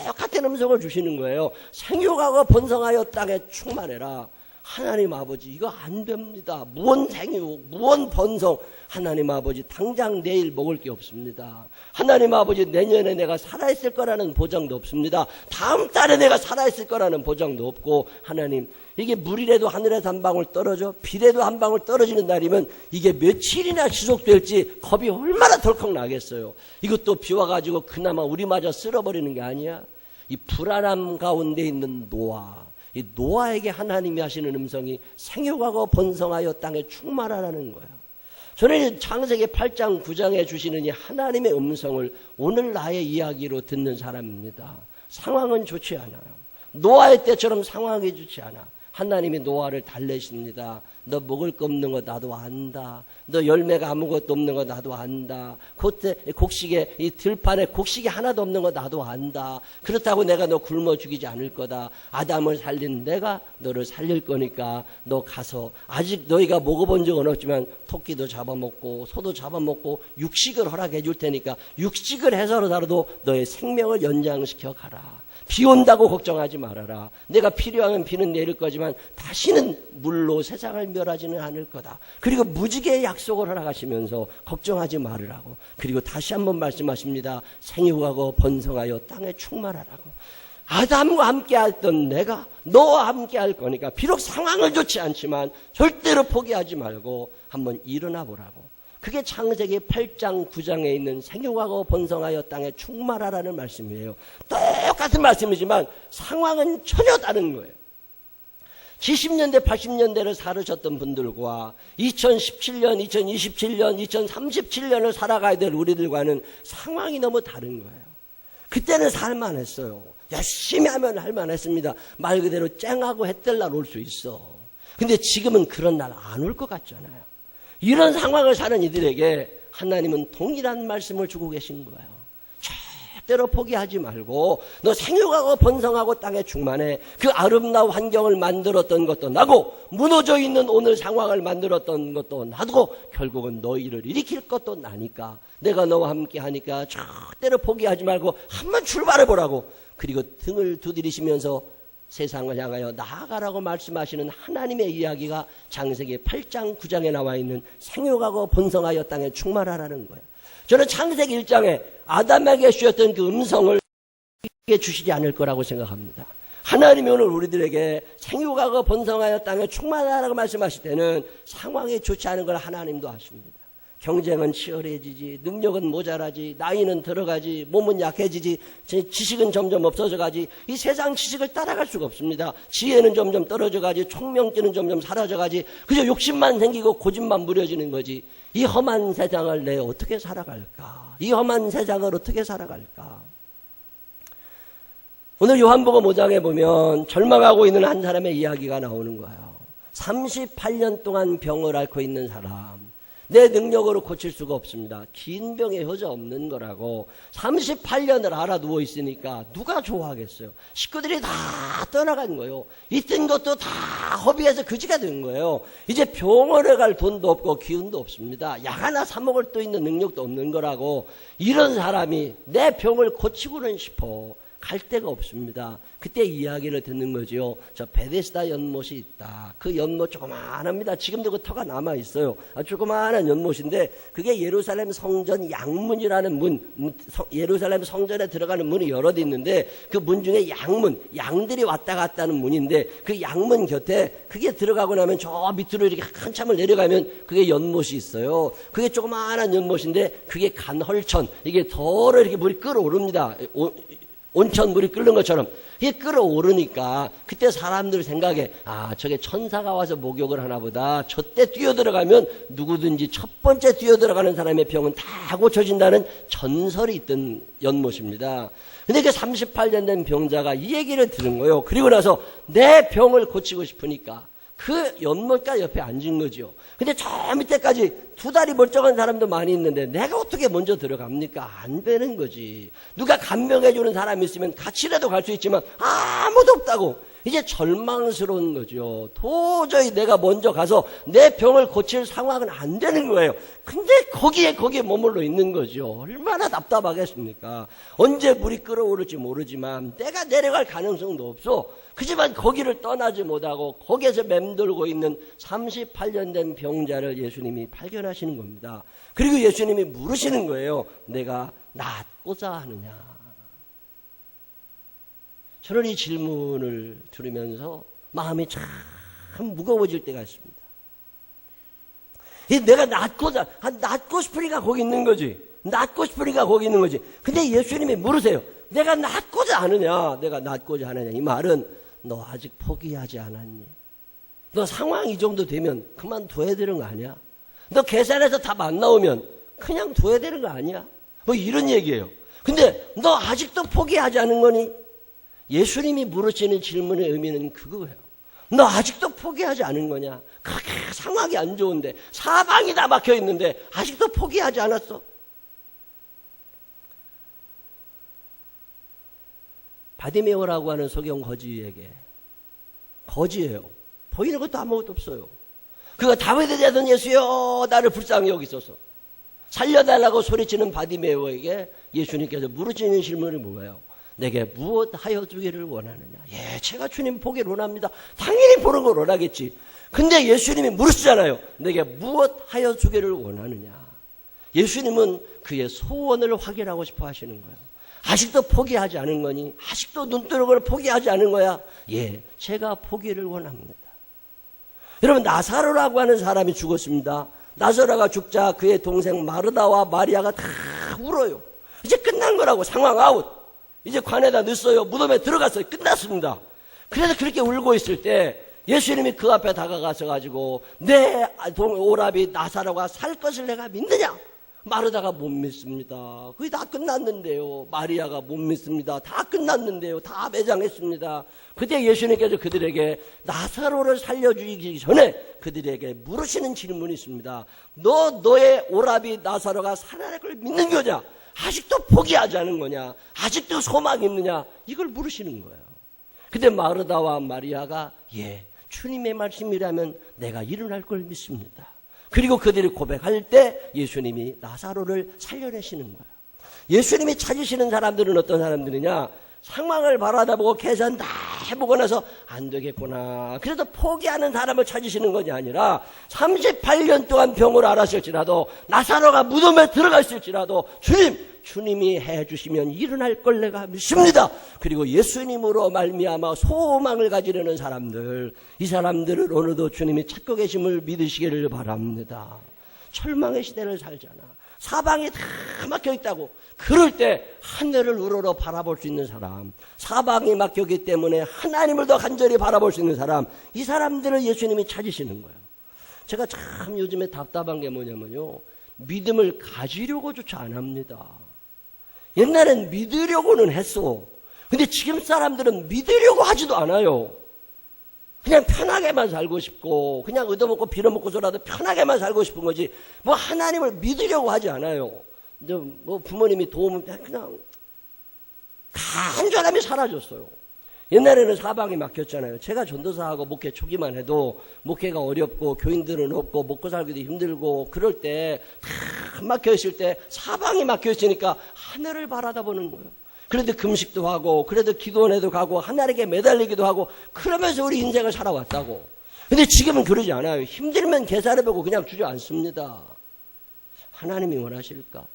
똑같은 음성을 주시는 거예요. 생육하고 번성하여 땅에 충만해라. 하나님 아버지, 이거 안 됩니다. 무언 생육, 무언 번성. 하나님 아버지, 당장 내일 먹을 게 없습니다. 하나님 아버지, 내년에 내가 살아있을 거라는 보장도 없습니다. 다음 달에 내가 살아있을 거라는 보장도 없고, 하나님, 이게 물이라도 하늘에서 한 방울 떨어져, 비라도 한 방울 떨어지는 날이면 이게 며칠이나 지속될지 겁이 얼마나 덜컥 나겠어요. 이것도 비 와가지고 그나마 우리마저 쓸어버리는 게 아니야. 이 불안함 가운데 있는 노아, 이 노아에게 하나님이 하시는 음성이 생육하고 번성하여 땅에 충만하라는 거예요. 저는 창세기 8장 9장에 주시는 이 하나님의 음성을 오늘 나의 이야기로 듣는 사람입니다. 상황은 좋지 않아요. 노아의 때처럼 상황이 좋지 않아. 하나님이 노아를 달래십니다. 너 먹을 거 없는 거 나도 안다. 너 열매가 아무것도 없는 거 나도 안다. 곡식에, 이 들판에 곡식이 하나도 없는 거 나도 안다. 그렇다고 내가 너 굶어 죽이지 않을 거다. 아담을 살린 내가 너를 살릴 거니까 너 가서, 아직 너희가 먹어본 적은 없지만 토끼도 잡아먹고 소도 잡아먹고 육식을 허락해 줄 테니까 육식을 해서라도 너의 생명을 연장시켜 가라. 비 온다고 걱정하지 말아라. 내가 필요하면 비는 내릴 거지만 다시는 물로 세상을 멸하지는 않을 거다. 그리고 무지개의 약속을 허락하시면서 걱정하지 말으라고. 그리고 다시 한번 말씀하십니다. 생육하고 번성하여 땅에 충만하라고. 아담과 함께 했던 내가 너와 함께 할 거니까 비록 상황은 좋지 않지만 절대로 포기하지 말고 한번 일어나 보라고. 그게 창세기 8장 9장에 있는 생육하고 번성하여 땅에 충만하라는 말씀이에요. 똑같은 말씀이지만 상황은 전혀 다른 거예요. 70년대 80년대를 살으셨던 분들과 2017년 2027년 2037년을 살아가야 될 우리들과는 상황이 너무 다른 거예요. 그때는 살만했어요. 열심히 하면 할만했습니다. 말 그대로 쨍하고 해뜰 날 올 수 있어. 근데 지금은 그런 날 안 올 것 같잖아요. 이런 상황을 사는 이들에게 하나님은 동일한 말씀을 주고 계신 거예요. 절대로 포기하지 말고 너 생육하고 번성하고 땅에 충만해. 그 아름다운 환경을 만들었던 것도 나고 무너져 있는 오늘 상황을 만들었던 것도 나고 결국은 너희를 일으킬 것도 나니까 내가 너와 함께 하니까 절대로 포기하지 말고 한번 출발해 보라고. 그리고 등을 두드리시면서 세상을 향하여 나아가라고 말씀하시는 하나님의 이야기가 창세기 8장 9장에 나와 있는 생육하고 번성하여 땅에 충만하라는 거예요. 저는 창세기 1장에 아담에게 주셨던 그 음성을 주시지 않을 거라고 생각합니다. 하나님이 오늘 우리들에게 생육하고 번성하여 땅에 충만하라고 말씀하실 때는 상황이 좋지 않은 걸 하나님도 아십니다. 경쟁은 치열해지지, 능력은 모자라지, 나이는 들어가지, 몸은 약해지지, 지식은 점점 없어져가지, 이 세상 지식을 따라갈 수가 없습니다. 지혜는 점점 떨어져가지, 총명기는 점점 사라져가지, 그저 욕심만 생기고 고집만 부려지는 거지. 이 험한 세상을 내가 어떻게 살아갈까? 이 험한 세상을 어떻게 살아갈까? 오늘 요한복음 5장에 보면 절망하고 있는 한 사람의 이야기가 나오는 거예요. 38년 동안 병을 앓고 있는 사람. 내 능력으로 고칠 수가 없습니다. 긴 병에 효자 없는 거라고. 38년을 알아 누워 있으니까 누가 좋아하겠어요. 식구들이 다 떠나간 거예요. 있던 것도 다 허비해서 그지가 된 거예요. 이제 병원에 갈 돈도 없고 기운도 없습니다. 약 하나 사 먹을 또 있는 능력도 없는 거라고. 이런 사람이 내 병을 고치고는 싶어. 갈 데가 없습니다. 그때 이야기를 듣는 거죠. 저 베데스다 연못이 있다. 그 연못 조그만합니다. 지금도 그 터가 남아 있어요. 조그만한 연못인데 그게 예루살렘 성전 양문이라는 문, 예루살렘 성전에 들어가는 문이 여러 대 있는데 그 문 중에 양문, 양들이 왔다 갔다 하는 문인데 그 양문 곁에 그게 들어가고 나면 저 밑으로 이렇게 한참을 내려가면 그게 연못이 있어요. 그게 조그만한 연못인데 그게 간헐천, 이게 더러 이렇게 물이 끓어오릅니다. 온천 물이 끓는 것처럼 이게 끓어오르니까 그때 사람들 생각에 저게 천사가 와서 목욕을 하나 보다. 저때 뛰어들어가면 누구든지 첫 번째 뛰어들어가는 사람의 병은 다 고쳐진다는 전설이 있던 연못입니다. 근데 그 38년 된 병자가 이 얘기를 들은 거예요. 그리고 나서 내 병을 고치고 싶으니까 그 연못가 옆에 앉은 거죠. 근데 저 밑에까지 두 다리 멀쩡한 사람도 많이 있는데 내가 어떻게 먼저 들어갑니까? 안 되는 거지. 누가 간병해 주는 사람이 있으면 같이라도 갈 수 있지만 아무도 없다고. 이제 절망스러운 거죠. 도저히 내가 먼저 가서 내 병을 고칠 상황은 안 되는 거예요. 근데 거기에 머물러 있는 거죠. 얼마나 답답하겠습니까? 언제 물이 끓어오를지 모르지만 내가 내려갈 가능성도 없어. 그지만 거기를 떠나지 못하고 거기에서 맴돌고 있는 38년 된 병자를 예수님이 발견하시는 겁니다. 그리고 예수님이 물으시는 거예요. 내가 낫고자 하느냐? 저는 이 질문을 들으면서 마음이 참 무거워질 때가 있습니다. 내가 낫고 싶으니까 거기 있는 거지. 낫고 싶으니까 거기 있는 거지. 근데 예수님이 물으세요. 내가 낫고자 하느냐? 내가 낫고자 하느냐? 이 말은 너 아직 포기하지 않았니? 너 상황 이 정도 되면 그만둬야 되는 거 아니야? 너 계산해서 답 안 나오면 그냥 둬야 되는 거 아니야? 뭐 이런 얘기예요. 근데 너 아직도 포기하지 않은 거니? 예수님이 물으시는 질문의 의미는 그거예요. 너 아직도 포기하지 않은 거냐? 그렇게 상황이 안 좋은데 사방이 다 막혀 있는데 아직도 포기하지 않았어? 바디메오라고 하는 소경 거지에게, 거지예요. 보이는 것도 아무것도 없어요. 그가 다윗의 자손 예수여 나를 불쌍히 여기소서 살려달라고 소리치는 바디메오에게 예수님께서 물으시는 질문이 뭐예요? 내게 무엇하여 주기를 원하느냐. 예, 제가 주님 보기를 원합니다. 당연히 보는 걸 원하겠지. 근데 예수님이 물으시잖아요. 내게 무엇하여 주기를 원하느냐. 예수님은 그의 소원을 확인하고 싶어 하시는 거예요. 아직도 포기하지 않은 거니? 아직도 눈뜨는 포기하지 않은 거야? 예, 제가 포기를 원합니다. 여러분, 나사로라고 하는 사람이 죽었습니다. 나사로가 죽자 그의 동생 마르다와 마리아가 다 울어요. 이제 끝난 거라고. 상황 아웃. 이제 관에다 넣었어요. 무덤에 들어갔어요. 끝났습니다. 그래서 그렇게 울고 있을 때 예수님이 그 앞에 다가가서 가지고 내 오라비 나사로가 살 것을 내가 믿느냐? 마르다가 못 믿습니다. 그게 다 끝났는데요. 마리아가 못 믿습니다. 다 끝났는데요. 다 매장했습니다. 그때 예수님께서 그들에게 나사로를 살려주기 전에 그들에게 물으시는 질문이 있습니다. 너의 오라비 나사로가 살아날 걸 믿는 거냐? 아직도 포기하지 않은 거냐? 아직도 소망이 있느냐? 이걸 물으시는 거예요. 근데 마르다와 마리아가 예, 주님의 말씀이라면 내가 일어날 걸 믿습니다. 그리고 그들이 고백할 때 예수님이 나사로를 살려내시는 거예요. 예수님이 찾으시는 사람들은 어떤 사람들이냐? 상황을 바라다보고 계산 다 해보고 나서 안 되겠구나. 그래서 포기하는 사람을 찾으시는 것이 아니라 38년 동안 병을 앓았을지라도 나사로가 무덤에 들어가 있을지라도 주님이 해주시면 일어날 걸 내가 믿습니다. 그리고 예수님으로 말미암아 소망을 가지려는 사람들, 이 사람들을 오늘도 주님이 찾고 계심을 믿으시기를 바랍니다. 철망의 시대를 살잖아. 사방이 다 막혀있다고. 그럴 때 하늘을 우러러 바라볼 수 있는 사람, 사방이 막혀있기 때문에 하나님을 더 간절히 바라볼 수 있는 사람, 이 사람들을 예수님이 찾으시는 거예요. 제가 참 요즘에 답답한 게 뭐냐면요, 믿음을 가지려고조차 안 합니다. 옛날엔 믿으려고는 했어. 근데 지금 사람들은 믿으려고 하지도 않아요. 그냥 편하게만 살고 싶고, 그냥 얻어먹고 빌어먹고서라도 편하게만 살고 싶은 거지, 뭐 하나님을 믿으려고 하지 않아요. 근데 뭐 부모님이 도움을 그냥 간절함이 사라졌어요. 옛날에는 사방이 막혔잖아요. 제가 전도사하고 목회 초기만 해도 목회가 어렵고 교인들은 없고 먹고 살기도 힘들고 그럴 때 다 막혀있을 때 사방이 막혀있으니까 하늘을 바라다보는 거예요. 그런데 금식도 하고 그래도 기도원에도 가고 하나님께 매달리기도 하고 그러면서 우리 인생을 살아왔다고. 근데 지금은 그러지 않아요. 힘들면 계산해보고 그냥 주저앉습니다. 하나님이 원하실까?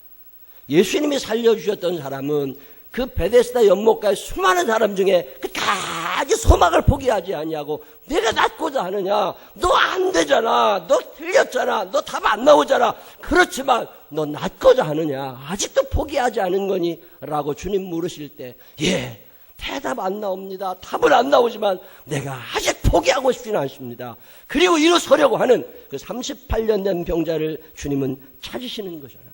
예수님이 살려주셨던 사람은 그 베데스다 연못가의 수많은 사람 중에 끝까지 소망을 포기하지 아니하고 내가 낫고자 하느냐? 너 안 되잖아. 너 틀렸잖아. 너 답 안 나오잖아. 그렇지만 너 낫고자 하느냐? 아직도 포기하지 않은 거니? 라고 주님 물으실 때 예, 대답 안 나옵니다. 답은 안 나오지만 내가 아직 포기하고 싶지는 않습니다. 그리고 일어서려고 하는 그 38년 된 병자를 주님은 찾으시는 거잖아요.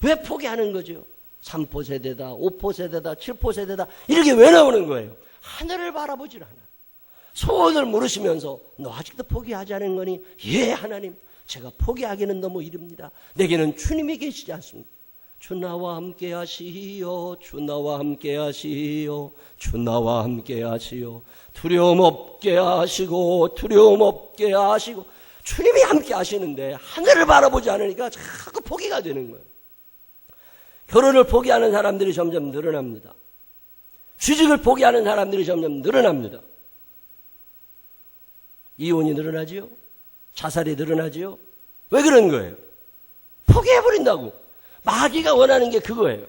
왜 포기하는 거죠? 3포 세대다, 5포 세대다, 7포 세대다 이렇게 왜 나오는 거예요? 하늘을 바라보질 않아. 소원을 물으시면서 너 아직도 포기하지 않은 거니? 예, 하나님, 제가 포기하기는 너무 이릅니다. 내게는 주님이 계시지 않습니까? 주 나와 함께 하시오, 주 나와 함께 하시오, 주 나와 함께 하시오. 두려움 없게 하시고 두려움 없게 하시고. 주님이 함께 하시는데 하늘을 바라보지 않으니까 자꾸 포기가 되는 거예요. 결혼을 포기하는 사람들이 점점 늘어납니다. 취직을 포기하는 사람들이 점점 늘어납니다. 이혼이 늘어나지요? 자살이 늘어나지요? 왜 그런 거예요? 포기해버린다고. 마귀가 원하는 게 그거예요.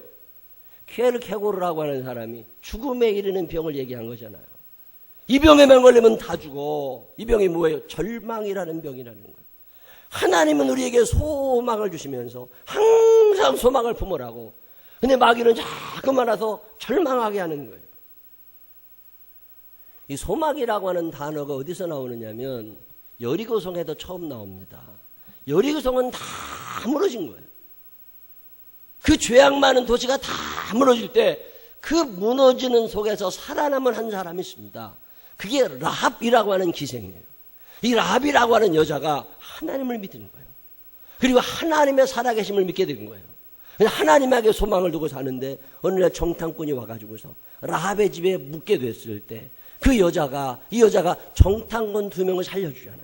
케르케고르라고 하는 사람이 죽음에 이르는 병을 얘기한 거잖아요. 이 병에만 걸리면 다 죽어. 이 병이 뭐예요? 절망이라는 병이라는 거예요. 하나님은 우리에게 소망을 주시면서 항상 소망을 품으라고. 근데 마귀는 자꾸만 와서 절망하게 하는 거예요. 이 소망이라고 하는 단어가 어디서 나오느냐면 여리고성에도 처음 나옵니다. 여리고성은 다 무너진 거예요. 그 죄악 많은 도시가 다 무너질 때 그 무너지는 속에서 살아남은 한 사람이 있습니다. 그게 라합이라고 하는 기생이에요. 이 라합이라고 하는 여자가 하나님을 믿는 거예요. 그리고 하나님의 살아계심을 믿게 된 거예요. 하나님에게 소망을 두고 사는데 어느 날 정탐꾼이 와가지고서 라합의 집에 묵게 됐을 때 이 여자가 정탐꾼 2명을 살려주잖아요.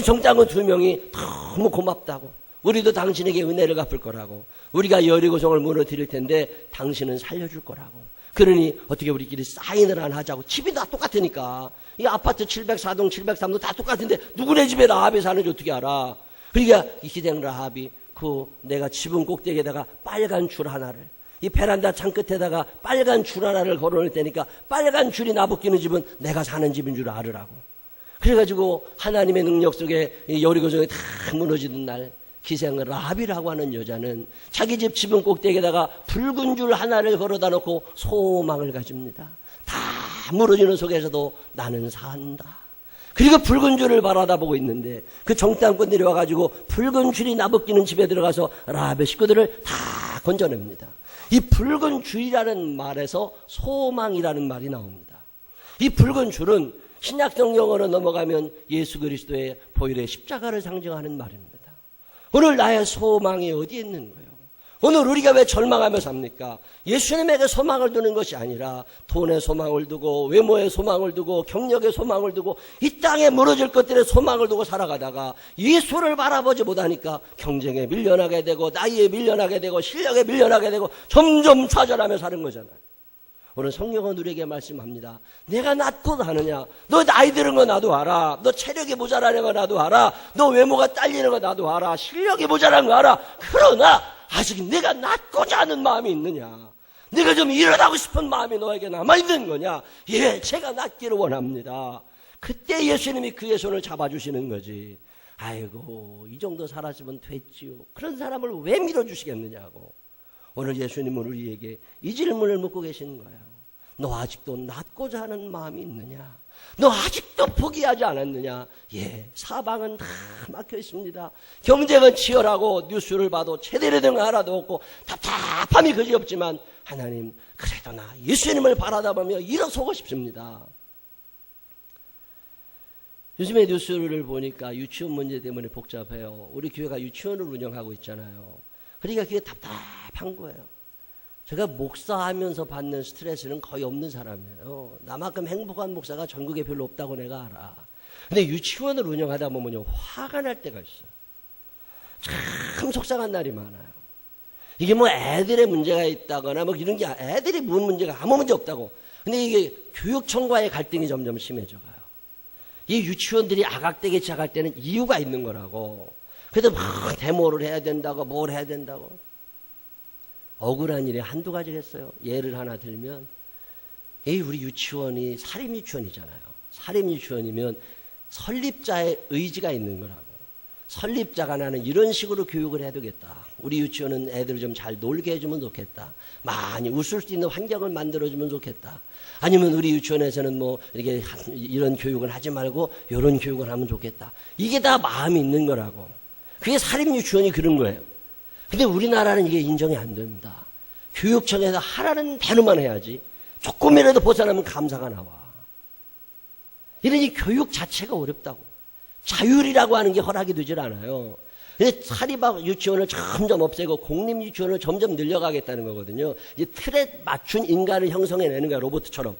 정탐꾼 2명이 너무 고맙다고. 우리도 당신에게 은혜를 갚을 거라고. 우리가 여리고성을 무너뜨릴 텐데 당신은 살려줄 거라고. 그러니 어떻게 우리끼리 사인을 안 하자고. 집이 다 똑같으니까. 이 아파트 704동 703동 다 똑같은데 누구네 집에 라합이 사는지 어떻게 알아. 그러니까 이 기생 라합이 내가 지붕 꼭대기에다가 빨간 줄 하나를, 이 베란다 창 끝에다가 빨간 줄 하나를 걸어놓을 테니까 빨간 줄이 나붙기는 집은 내가 사는 집인 줄 알으라고. 그래가지고 하나님의 능력 속에 여리고성이 다 무너지는 날, 기생 라합이라고 하는 여자는 자기 집 지붕 꼭대기에다가 붉은 줄 하나를 걸어다 놓고 소망을 가집니다. 다 무너지는 속에서도 나는 산다. 그리고 붉은 줄을 바라다보고 있는데 그 정탐꾼들이 와가지고 붉은 줄이 나붙기는 집에 들어가서 라합의 식구들을 다 건져냅니다. 이 붉은 줄이라는 말에서 소망이라는 말이 나옵니다. 이 붉은 줄은 신약성 용어로 넘어가면 예수 그리스도의 보혈의 십자가를 상징하는 말입니다. 오늘 나의 소망이 어디에 있는 거예요? 오늘 우리가 왜 절망하며 삽니까? 예수님에게 소망을 두는 것이 아니라 돈에 소망을 두고 외모에 소망을 두고 경력에 소망을 두고 이 땅에 무너질 것들에 소망을 두고 살아가다가 예수를 바라보지 못하니까 경쟁에 밀려나게 되고 나이에 밀려나게 되고 실력에 밀려나게 되고 점점 좌절하며 사는 거잖아요. 오늘 성령은 우리에게 말씀합니다. 내가 낫고 사느냐? 너 나이 드는 거 나도 알아. 너 체력이 모자라는 거 나도 알아. 너 외모가 딸리는 거 나도 알아. 실력이 모자란 거 알아. 그러나 아직 내가 낫고자 하는 마음이 있느냐? 내가 좀 일어나고 싶은 마음이 너에게 남아있는 거냐? 예, 제가 낫기를 원합니다. 그때 예수님이 그의 손을 잡아주시는 거지. 아이고, 이 정도 살았으면 됐지요. 그런 사람을 왜 밀어주시겠느냐고. 오늘 예수님은 우리에게 이 질문을 묻고 계시는 거예요. 너 아직도 낫고자 하는 마음이 있느냐? 너 아직도 포기하지 않았느냐? 예, 사방은 다 막혀 있습니다. 경쟁은 치열하고 뉴스를 봐도 제대로 된 거 하나도 없고 답답함이 그지없지만 하나님, 그래도 나 예수님을 바라다보며 일어서고 싶습니다. 요즘에 뉴스를 보니까 유치원 문제 때문에 복잡해요. 우리 교회가 유치원을 운영하고 있잖아요. 그러니까 그게 답답한 거예요. 제가 목사하면서 받는 스트레스는 거의 없는 사람이에요. 나만큼 행복한 목사가 전국에 별로 없다고 내가 알아. 근데 유치원을 운영하다 보면요, 화가 날 때가 있어요. 참 속상한 날이 많아요. 이게 뭐 애들의 문제가 있다거나 뭐 이런 게, 애들이 무슨 문제가 아무 문제 없다고. 근데 이게 교육청과의 갈등이 점점 심해져가요. 이 유치원들이 악악되게 시작할 때는 이유가 있는 거라고. 그래도 막 데모를 해야 된다고 뭘 해야 된다고. 억울한 일이 한두 가지겠어요. 예를 하나 들면, 우리 유치원이 사립유치원이잖아요. 사립유치원이면 설립자의 의지가 있는 거라고. 설립자가 나는 이런 식으로 교육을 해야 되겠다. 우리 유치원은 애들을 좀 잘 놀게 해주면 좋겠다. 많이 웃을 수 있는 환경을 만들어주면 좋겠다. 아니면 우리 유치원에서는 뭐 이렇게 이런 교육을 하지 말고 이런 교육을 하면 좋겠다. 이게 다 마음이 있는 거라고. 그게 사립유치원이 그런 거예요. 근데 우리나라는 이게 인정이 안 됩니다. 교육청에서 하라는 대로만 해야지 조금이라도 벗어나면 감사가 나와. 이러니 교육 자체가 어렵다고. 자율이라고 하는 게 허락이 되질 않아요. 사립 유치원을 점점 없애고 공립 유치원을 점점 늘려가겠다는 거거든요. 이제 틀에 맞춘 인간을 형성해내는 거야, 로봇처럼.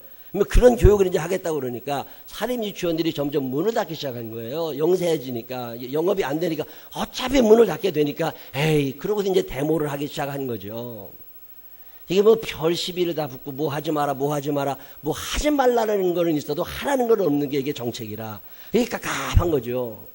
그런 교육을 이제 하겠다고 그러니까 사립 유치원들이 점점 문을 닫기 시작한 거예요. 영세해지니까, 영업이 안 되니까, 어차피 문을 닫게 되니까, 그러고서 이제 데모를 하기 시작한 거죠. 이게 뭐 별 시비를 다 붙고 뭐 하지 마라, 뭐 하지 마라, 뭐 하지 말라는 거는 있어도 하라는 건 없는 게 이게 정책이라. 이게 깝깝한 거죠.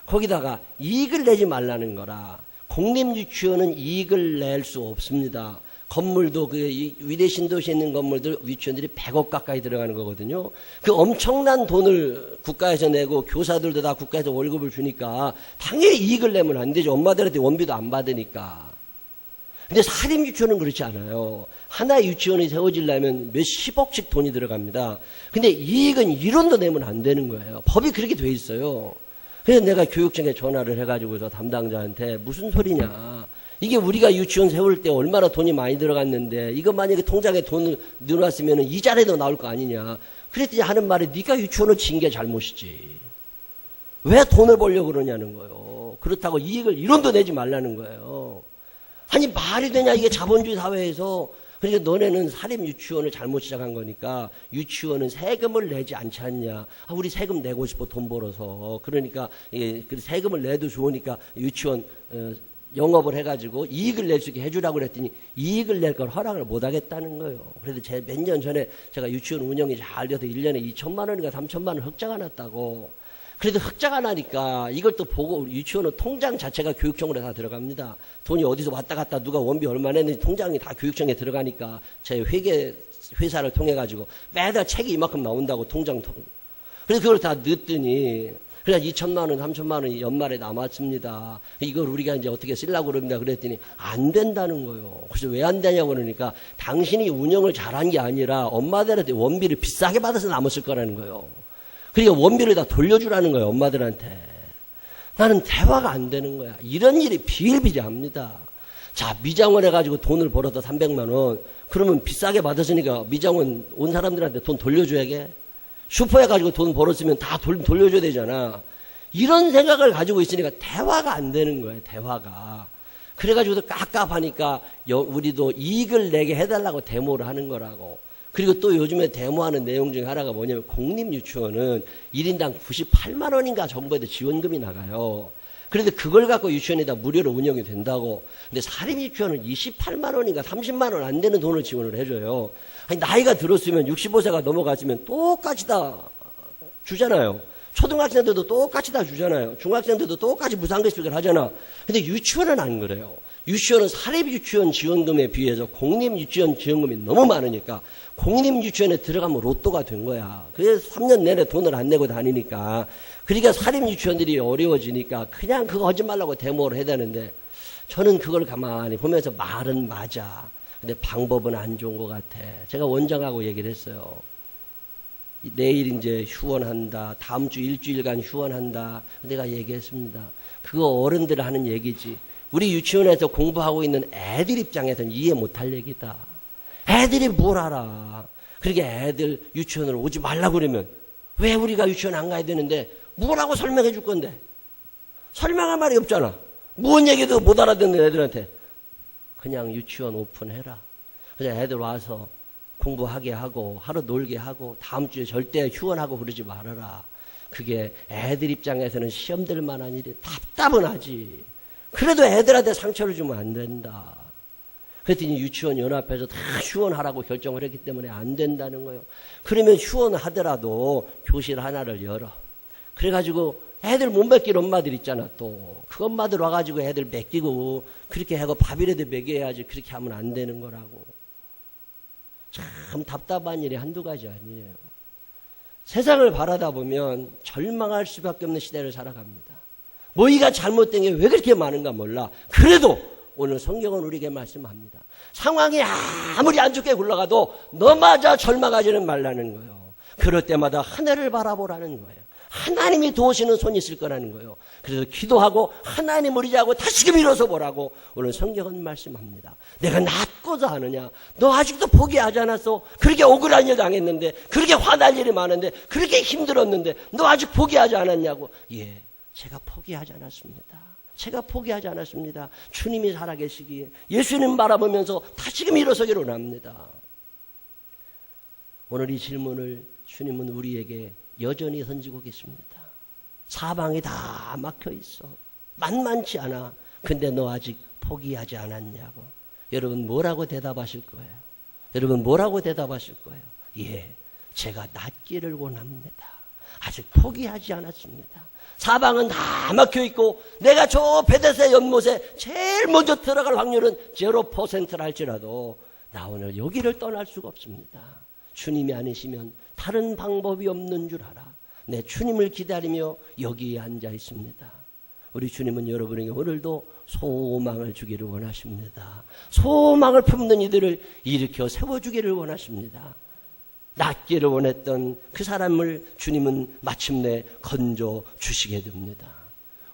거기다가 이익을 내지 말라는 거라. 공립 유치원은 이익을 낼 수 없습니다. 건물도 그 위대 신도시에 있는 건물들 유치원들이 100억 가까이 들어가는 거거든요. 그 엄청난 돈을 국가에서 내고 교사들도 다 국가에서 월급을 주니까 당연히 이익을 내면 안 되죠. 엄마들한테 원비도 안 받으니까. 근데 사립 유치원은 그렇지 않아요. 하나의 유치원이 세워지려면 몇십억씩 돈이 들어갑니다. 근데 이익은 1원도 내면 안 되는 거예요. 법이 그렇게 돼 있어요. 그래서 내가 교육청에 전화를 해가지고서 담당자한테 무슨 소리냐. 이게 우리가 유치원 세울 때 얼마나 돈이 많이 들어갔는데 이거 만약에 통장에 돈을 넣어놨으면 이자라도 나올 거 아니냐. 그랬더니 하는 말이 네가 유치원을 진 게 잘못이지. 왜 돈을 벌려고 그러냐는 거예요. 그렇다고 이익을 1원도 내지 말라는 거예요. 아니 말이 되냐 이게 자본주의 사회에서. 그러니까 너네는 사립 유치원을 잘못 시작한 거니까 유치원은 세금을 내지 않지 않냐. 우리 세금 내고 싶어 돈 벌어서. 그러니까 세금을 내도 좋으니까 유치원 영업을 해가지고 이익을 낼 수 있게 해주라고 그랬더니 이익을 낼 걸 허락을 못 하겠다는 거예요. 그래도 몇 년 전에 제가 유치원 운영이 잘 돼서 1년에 2천만 원인가 3천만 원 흑자가 났다고. 그래도 흑자가 나니까 이걸 또 보고 우리 유치원은 통장 자체가 교육청으로 다 들어갑니다. 돈이 어디서 왔다 갔다 누가 원비 얼마 냈는지 통장이 다 교육청에 들어가니까 제 회사를 통해가지고 매달 책이 이만큼 나온다고 통장. 그래서 그걸 다 넣었더니 그래서 2천만 원, 3천만 원이 연말에 남았습니다. 이걸 우리가 이제 어떻게 쓰려고 그럽니다. 그랬더니 안 된다는 거예요. 그래서 왜 안 되냐고 그러니까 당신이 운영을 잘한 게 아니라 엄마들한테 원비를 비싸게 받아서 남았을 거라는 거예요. 그러니까 원비를 다 돌려주라는 거예요. 엄마들한테. 나는 대화가 안 되는 거야. 이런 일이 비일비재합니다. 자, 미장원 해가지고 돈을 벌어서 300만 원. 그러면 비싸게 받았으니까 미장원 온 사람들한테 돈 돌려줘야게. 슈퍼에 가지고 돈 벌었으면 다 돌려줘야 되잖아. 이런 생각을 가지고 있으니까 대화가 안 되는 거예요. 대화가. 그래가지고 깝깝하니까 우리도 이익을 내게 해달라고 데모를 하는 거라고. 그리고 또 요즘에 데모하는 내용 중에 하나가 뭐냐면 공립유치원은 1인당 98만 원인가 정부에도 지원금이 나가요. 그런데 그걸 갖고 유치원에다 무료로 운영이 된다고. 근데 사립유치원은 28만 원인가 30만 원 안 되는 돈을 지원을 해줘요. 아니, 나이가 들었으면 65세가 넘어갔으면 똑같이 다 주잖아요. 초등학생들도 똑같이 다 주잖아요. 중학생들도 똑같이 무상급식을 하잖아. 근데 유치원은 안 그래요. 유치원은 사립유치원 지원금에 비해서 공립유치원 지원금이 너무 많으니까 공립유치원에 들어가면 로또가 된 거야. 그래서 3년 내내 돈을 안 내고 다니니까. 그러니까 사립유치원들이 어려워지니까 그냥 그거 하지 말라고 데모를 해야 되는데 저는 그걸 가만히 보면서 말은 맞아. 근데 방법은 안 좋은 것 같아. 제가 원장하고 얘기를 했어요. 내일 이제 휴원한다. 다음 주 일주일간 휴원한다. 내가 얘기했습니다. 그거 어른들 하는 얘기지. 우리 유치원에서 공부하고 있는 애들 입장에서는 이해 못할 얘기다. 애들이 뭘 알아. 그렇게 애들 유치원으로 오지 말라고 그러면 왜 우리가 유치원 안 가야 되는데 뭐라고 설명해 줄 건데. 설명할 말이 없잖아. 무슨 얘기도 못 알아듣는 애들한테. 그냥 유치원 오픈해라. 그래서 애들 와서 공부하게 하고 하루 놀게 하고 다음 주에 절대 휴원하고 그러지 말아라. 그게 애들 입장에서는 시험될 만한 일이 답답은 하지. 그래도 애들한테 상처를 주면 안 된다. 그랬더니 유치원 연합에서 다 휴원하라고 결정을 했기 때문에 안 된다는 거예요. 그러면 휴원하더라도 교실 하나를 열어. 그래가지고 애들 못 맡길 엄마들 있잖아 또. 그 엄마들 와가지고 애들 맡기고 그렇게 하고 밥이라도 먹여야지. 그렇게 하면 안 되는 거라고. 참 답답한 일이 한두 가지 아니에요. 세상을 바라다 보면 절망할 수밖에 없는 시대를 살아갑니다. 뭐이가 잘못된 게 왜 그렇게 많은가 몰라. 그래도 오늘 성경은 우리에게 말씀합니다. 상황이 아무리 안 좋게 굴러가도 너마저 절망하지는 말라는 거예요. 그럴 때마다 하늘을 바라보라는 거예요. 하나님이 도우시는 손이 있을 거라는 거예요. 그래서 기도하고 하나님을 의지하고 다시금 일어서 보라고 오늘 성경은 말씀합니다. 내가 낫고자 하느냐? 너 아직도 포기하지 않았어? 그렇게 억울한 일 당했는데, 그렇게 화날 일이 많은데, 그렇게 힘들었는데 너 아직 포기하지 않았냐고. 예, 제가 포기하지 않았습니다. 제가 포기하지 않았습니다. 주님이 살아계시기에 예수님 바라보면서 다시금 일어서기로 합니다. 오늘 이 질문을 주님은 우리에게 여전히 던지고 계십니다. 사방이 다 막혀 있어. 만만치 않아. 근데 너 아직 포기하지 않았냐고. 여러분 뭐라고 대답하실 거예요? 여러분 뭐라고 대답하실 거예요? 예, 제가 낫기를 원합니다. 아직 포기하지 않았습니다. 사방은 다 막혀 있고 내가 저 베데스다 연못에 제일 먼저 들어갈 확률은 0%라 할지라도 나 오늘 여기를 떠날 수가 없습니다. 주님이 아니시면 다른 방법이 없는 줄 알아. 내 주님을 기다리며 여기에 앉아 있습니다. 우리 주님은 여러분에게 오늘도 소망을 주기를 원하십니다. 소망을 품는 이들을 일으켜 세워주기를 원하십니다. 낫기를 원했던 그 사람을 주님은 마침내 건져 주시게 됩니다.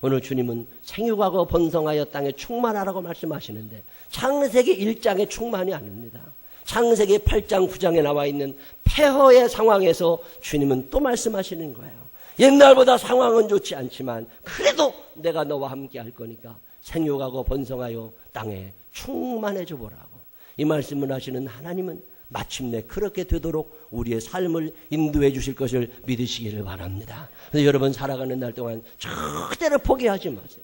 오늘 주님은 생육하고 번성하여 땅에 충만하라고 말씀하시는데 창세기 1장의 충만이 아닙니다. 창세기 8장 9장에 나와 있는 폐허의 상황에서 주님은 또 말씀하시는 거예요. 옛날보다 상황은 좋지 않지만 그래도 내가 너와 함께 할 거니까 생육하고 번성하여 땅에 충만해져 보라고. 이 말씀을 하시는 하나님은 마침내 그렇게 되도록 우리의 삶을 인도해 주실 것을 믿으시기를 바랍니다. 그래서 여러분 살아가는 날 동안 절대로 포기하지 마세요.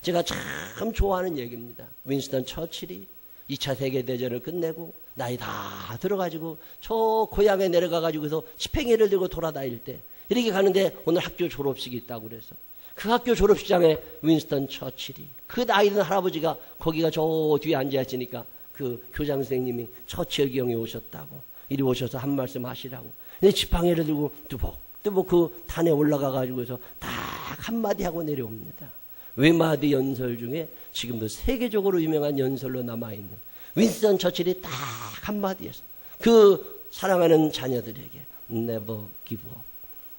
제가 참 좋아하는 얘기입니다. 윈스턴 처칠이 2차 세계대전을 끝내고 나이 다 들어가지고 저 고향에 내려가가지고서 지팽이를 들고 돌아다닐 때 이렇게 가는데 오늘 학교 졸업식이 있다고 그래서 그 학교 졸업식장에 윈스턴 처칠이 그 나이 든 할아버지가 거기가 저 뒤에 앉아있으니까 그 교장 선생님이 처칠 경에 오셨다고 이리 오셔서 한 말씀 하시라고 근데 지팡이를 들고 뚜벅 그 단에 올라가가지고서 딱 한마디 하고 내려옵니다. 외마디 연설 중에 지금도 세계적으로 유명한 연설로 남아있는 윈스턴 처칠이 딱 한마디에서 그 사랑하는 자녀들에게 never give up.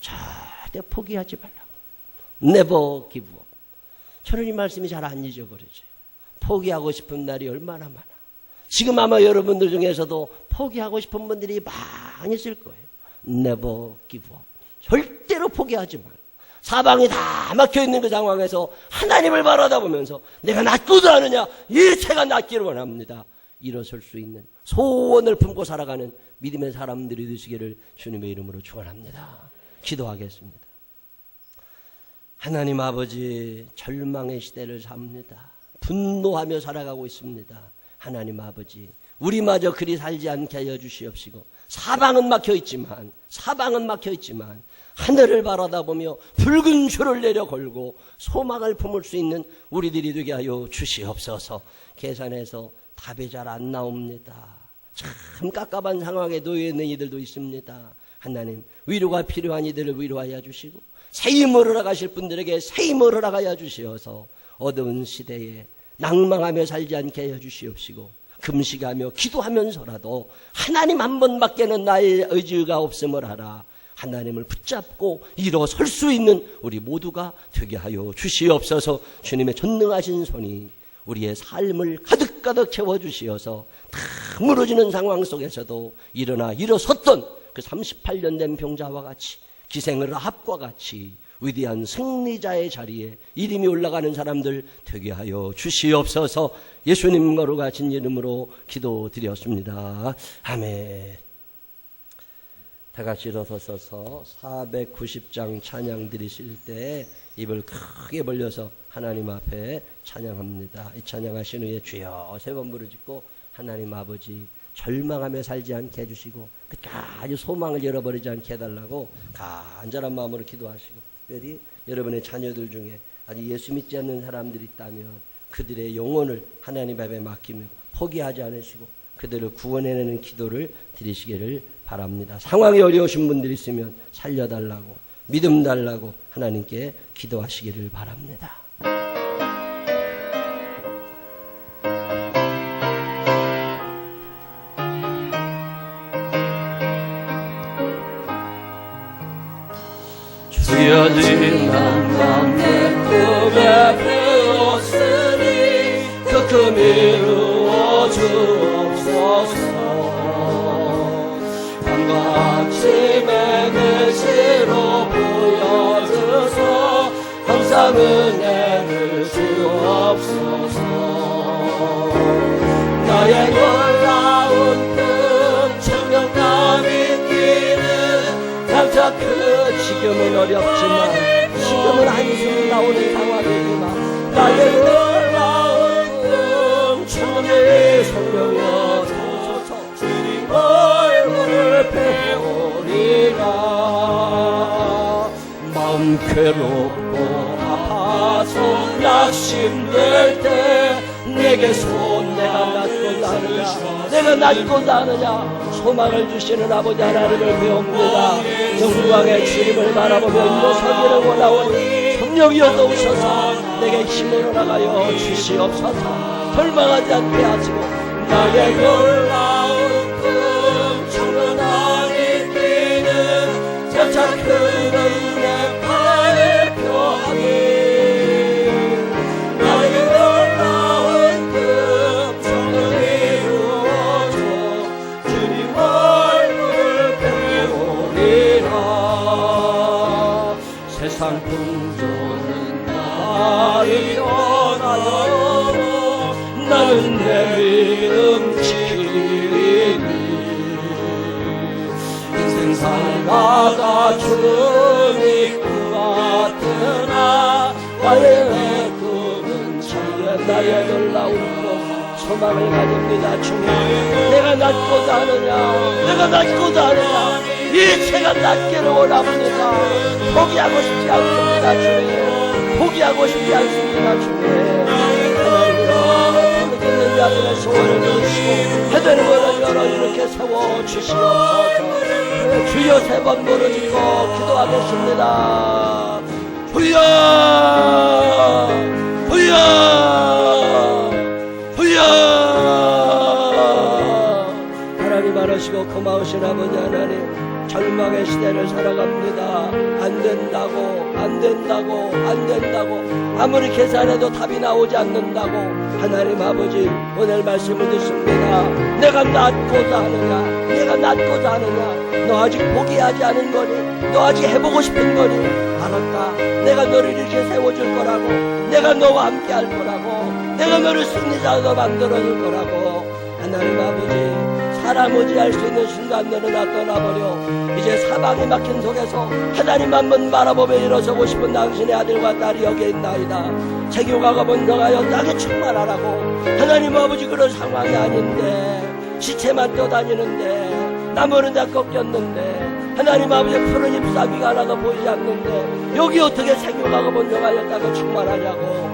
절대 포기하지 말라고. never give up. 저는 이 말씀이 잘 안 잊어버려져요. 포기하고 싶은 날이 얼마나 많아. 지금 아마 여러분들 중에서도 포기하고 싶은 분들이 많이 있을 거예요. never give up. 절대로 포기하지 말고. 사방이 다 막혀있는 그 상황에서 하나님을 바라다보면서 내가 낫고도 하느냐 일체가 낫기를 원합니다. 일어설 수 있는 소원을 품고 살아가는 믿음의 사람들이 되시기를 주님의 이름으로 축원합니다. 기도하겠습니다. 하나님 아버지, 절망의 시대를 삽니다. 분노하며 살아가고 있습니다. 하나님 아버지, 우리마저 그리 살지 않게 하여 주시옵시고 사방은 막혀있지만 하늘을 바라다보며 붉은 줄을 내려 걸고 소망을 품을 수 있는 우리들이 되게 하여 주시옵소서. 계산해서 답이 잘 안 나옵니다. 참 깝깝한 상황에 놓여 있는 이들도 있습니다. 하나님, 위로가 필요한 이들을 위로하여 주시고 새 힘을 허락하실 분들에게 새 힘을 허락하여 주시어서 어두운 시대에 낭망하며 살지 않게 하여 주시옵시고 금식하며 기도하면서라도 하나님 한 번밖에는 나의 의지가 없음을 알아 하나님을 붙잡고 일어설 수 있는 우리 모두가 되게 하여 주시옵소서. 주님의 전능하신 손이 우리의 삶을 가득가득 채워주시어서 다 무너지는 상황 속에서도 일어섰던 그 38년 된 병자와 같이 기생을 라합과 같이 위대한 승리자의 자리에 이름이 올라가는 사람들 되게 하여 주시옵소서. 예수님 거룩하신 이름으로 기도드렸습니다. 아멘. 다 같이 일어서서 490장 찬양 드리실 때 입을 크게 벌려서 하나님 앞에 찬양합니다. 이 찬양하신 후에 주여 세 번 부르짖고 하나님 아버지 절망하며 살지 않게 해주시고 끝까지 소망을 잃어버리지 않게 해달라고 간절한 마음으로 기도하시고 특별히 여러분의 자녀들 중에 아직 예수 믿지 않는 사람들이 있다면 그들의 영혼을 하나님 앞에 맡기며 포기하지 않으시고 그들을 구원해내는 기도를 드리시기를 바랍니다. 상황이 어려우신 분들이 있으면 살려달라고 믿음 달라고 하나님께 기도하시기를 바랍니다. 주여 지난 내 꿈에 배웠으니 그 꿈 이루어 주옵소서. 밤과 아침에 계시로 보여주소 항상 은혜를 주옵소서. 나의 놀라운 꿈 청명감 있기를 장차 지금은 어렵지만 지금은 한숨 나오는 상황이지만 나의 놀라운 꿈 주님의 성령여 주소서. 주님 얼굴을 배우리라. 마음 괴롭고 아파서 낙심될 때 내게 내가 낫고 사느냐 소망을 주시는 아버지 하나님을 배웁니다. 영광의 주님을 바라보며 일어서기를 원하오니 성령이여 오셔서 내게 힘을 허락하여 주시옵소서. 절망하지 않게 하시고 나의 놀라운 꿈 청명한 있기는 장차 큰 은혜 발표하니 세상 풍조는 나를 떠나요 나는 내 믿음 지키니 인생 살다가 주님 그 같으나 나의 꿈은 나의 놀라운 꿈 소망을 가집니다. 주님, 내가 낫고자 하느냐, 내가 낫고자 하느냐, 이체가 낫기를 원합니다. 포기하고 싶지 않습니다. 주님, 포기하고 싶지 않습니다. 주님, 하나님이여 부르짖는 자들의 소원을 들으시고 해되는 것을 열어 이렇게 세워주시옵소서. 주여 세 번 부르짖고 기도하겠습니다. 주여, 주여, 주여. 하나님 알으시고 고마우신 아버지 하나님, 절망의 시대를 살아갑니다. 안 된다고, 안 된다고, 안 된다고, 아무리 계산해도 답이 나오지 않는다고. 하나님 아버지, 오늘 말씀을 듣습니다. 내가 낫고자 하느냐, 내가 낫고자 하느냐, 너 아직 포기하지 않은 거니, 너 아직 해보고 싶은 거니, 알았다. 내가 너를 이렇게 세워줄 거라고, 내가 너와 함께 할 거라고, 내가 너를 승리자로 만들어줄 거라고. 하나님 아버지, 사람 의지할 수 있는 순간들은 다 떠나버려 이제 사방에 막힌 속에서 하나님 한번 바라보며 일어서고 싶은 당신의 아들과 딸이 여기 있나이다. 세교가가 번성하여 땅에 충만하라고. 하나님 아버지, 그런 상황이 아닌데 시체만 떠다니는데 나무는 다 꺾였는데 하나님 아버지, 푸른 잎사귀가 하나도 보이지 않는데 여기 어떻게 세교가가 번성하여 땅에 충만하냐고.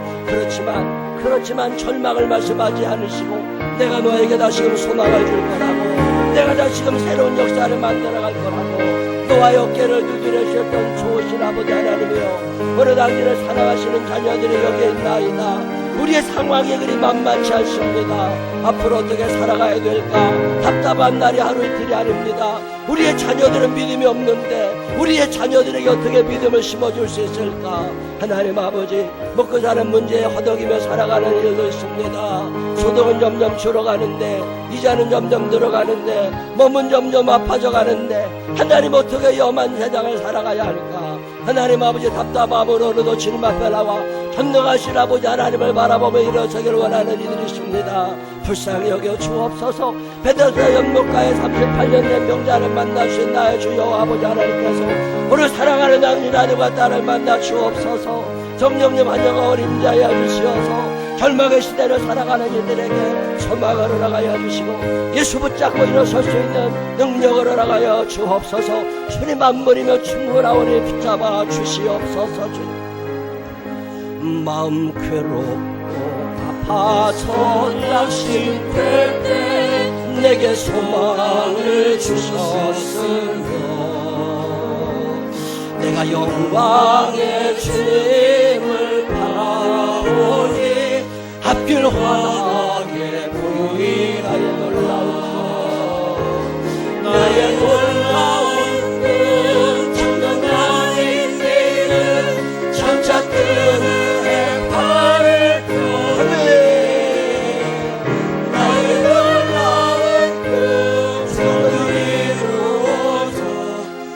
그렇지만 절망을 말씀하지 않으시고 내가 너에게 다시금 소망을 줄 거라고, 내가 다시금 새로운 역사를 만들어갈 거라고. 너와 어깨를 두드려 주셨던 좋으신 아버지 하나님이여, 오늘 당신을 사랑하시는 자녀들이 여기에 있나이다. 우리의 상황이 그리 만만치 않습니다. 앞으로 어떻게 살아가야 될까 답답한 날이 하루 이틀이 아닙니다. 우리의 자녀들은 믿음이 없는데 우리의 자녀들에게 어떻게 믿음을 심어줄 수 있을까. 하나님 아버지, 먹고 사는 문제에 허덕이며 살아가는 일도 있습니다. 소득은 점점 줄어가는데 이자는 점점 늘어가는데 몸은 점점 아파져 가는데 하나님, 어떻게 험한 세상을 살아가야 할까. 하나님 아버지, 답답함으로도 주님 앞에 나와 전능하신 아버지 하나님을 바라보며 일어서기를 원하는 이들이 있습니다. 불쌍히 여겨 주옵소서. 베데스다 연못가에 38년 된 병자를 만나 주신 나의 주여 아버지 하나님께서 오늘 사랑하는 당신 아들과 딸을 만나 주옵소서. 성령님 환영과 어림자여 주시어서 절망의 시대를 살아가는 이들에게 소망을 허락하여 주시고 예수 붙잡고 일어설 수 있는 능력을 허락하여 주옵소서. 주님 안 버리며 충분하오니 붙잡아 주시옵소서. 주님, 마음 괴롭고 아파서 낙심될 때 내게 소망을 주셨으며 내가 영광의 주님을 바라보니 앞길 환하게 보이. 나의 놀라운 꿈 장난아닌 일은 점차 끄는 해파를 펴네. 나의 놀라운 꿈 손을 이루어서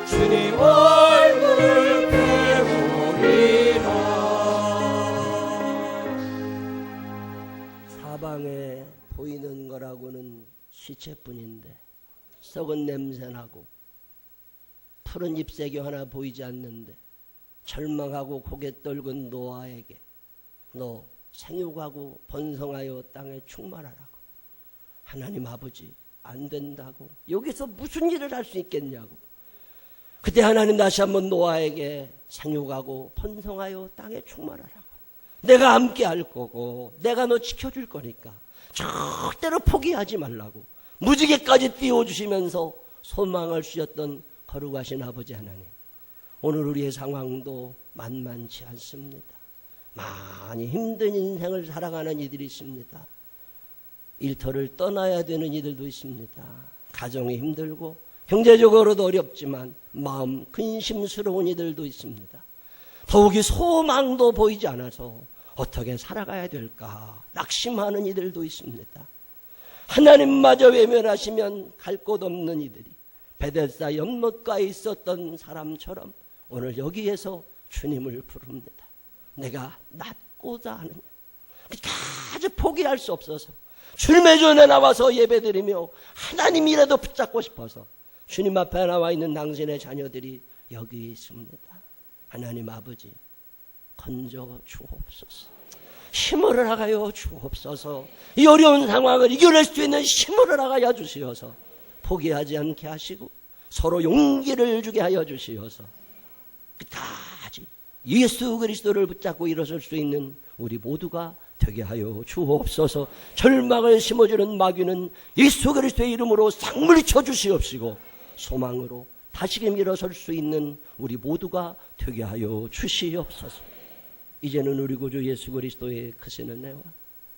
주님 얼굴 배우리라. 사방에 보이는 거라고는 시체뿐인데 썩은 냄새나고 푸른 잎새기 하나 보이지 않는데 절망하고 고개 떨군 노아에게 너 생육하고 번성하여 땅에 충만하라고. 하나님 아버지, 안 된다고. 여기서 무슨 일을 할 수 있겠냐고. 그때 하나님 다시 한번 노아에게 생육하고 번성하여 땅에 충만하라고. 내가 함께 할 거고 내가 너 지켜줄 거니까 절대로 포기하지 말라고 무지개까지 띄워주시면서 소망을 주셨던 거룩하신 아버지 하나님, 오늘 우리의 상황도 만만치 않습니다. 많이 힘든 인생을 살아가는 이들이 있습니다. 일터를 떠나야 되는 이들도 있습니다. 가정이 힘들고 경제적으로도 어렵지만 마음 근심스러운 이들도 있습니다. 더욱이 소망도 보이지 않아서 어떻게 살아가야 될까 낙심하는 이들도 있습니다. 하나님마저 외면하시면 갈 곳 없는 이들이 베데스다 연못가에 있었던 사람처럼 오늘 여기에서 주님을 부릅니다. 내가 낫고자 하느냐. 아주 포기할 수 없어서 주님의 전에 나와서 예배드리며 하나님이라도 붙잡고 싶어서 주님 앞에 나와 있는 당신의 자녀들이 여기 있습니다. 하나님 아버지, 건져 주옵소서. 힘을 허락하여 주옵소서. 이 어려운 상황을 이겨낼 수 있는 힘을 허락하여 주시어서 포기하지 않게 하시고 서로 용기를 주게 하여 주시어서 끝까지 예수 그리스도를 붙잡고 일어설 수 있는 우리 모두가 되게 하여 주옵소서. 절망을 심어주는 마귀는 예수 그리스도의 이름으로 삭물쳐 주시옵시고 소망으로 다시금 일어설 수 있는 우리 모두가 되게 하여 주시옵소서. 이제는 우리 구주 예수 그리스도의 크신 은혜와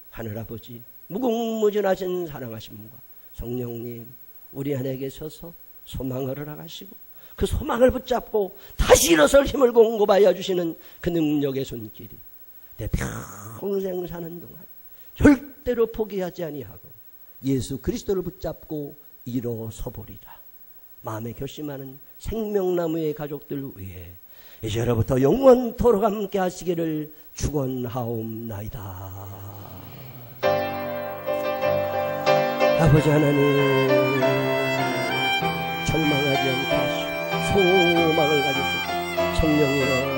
하늘아버지 무궁무진하신 사랑하심과 성령님 우리 안에 계셔서 소망을 허락하시고 그 소망을 붙잡고 다시 일어설 힘을 공급하여 주시는 그 능력의 손길이 내 평생 사는 동안 절대로 포기하지 아니하고 예수 그리스도를 붙잡고 일어서보리라 마음에 결심하는 생명나무의 가족들 위해 이제로부터 영원토록 함께 하시기를 축원하옵나이다. 아버지 하나님 절망하지 않게 하시고 소망을 가지시고 성령이여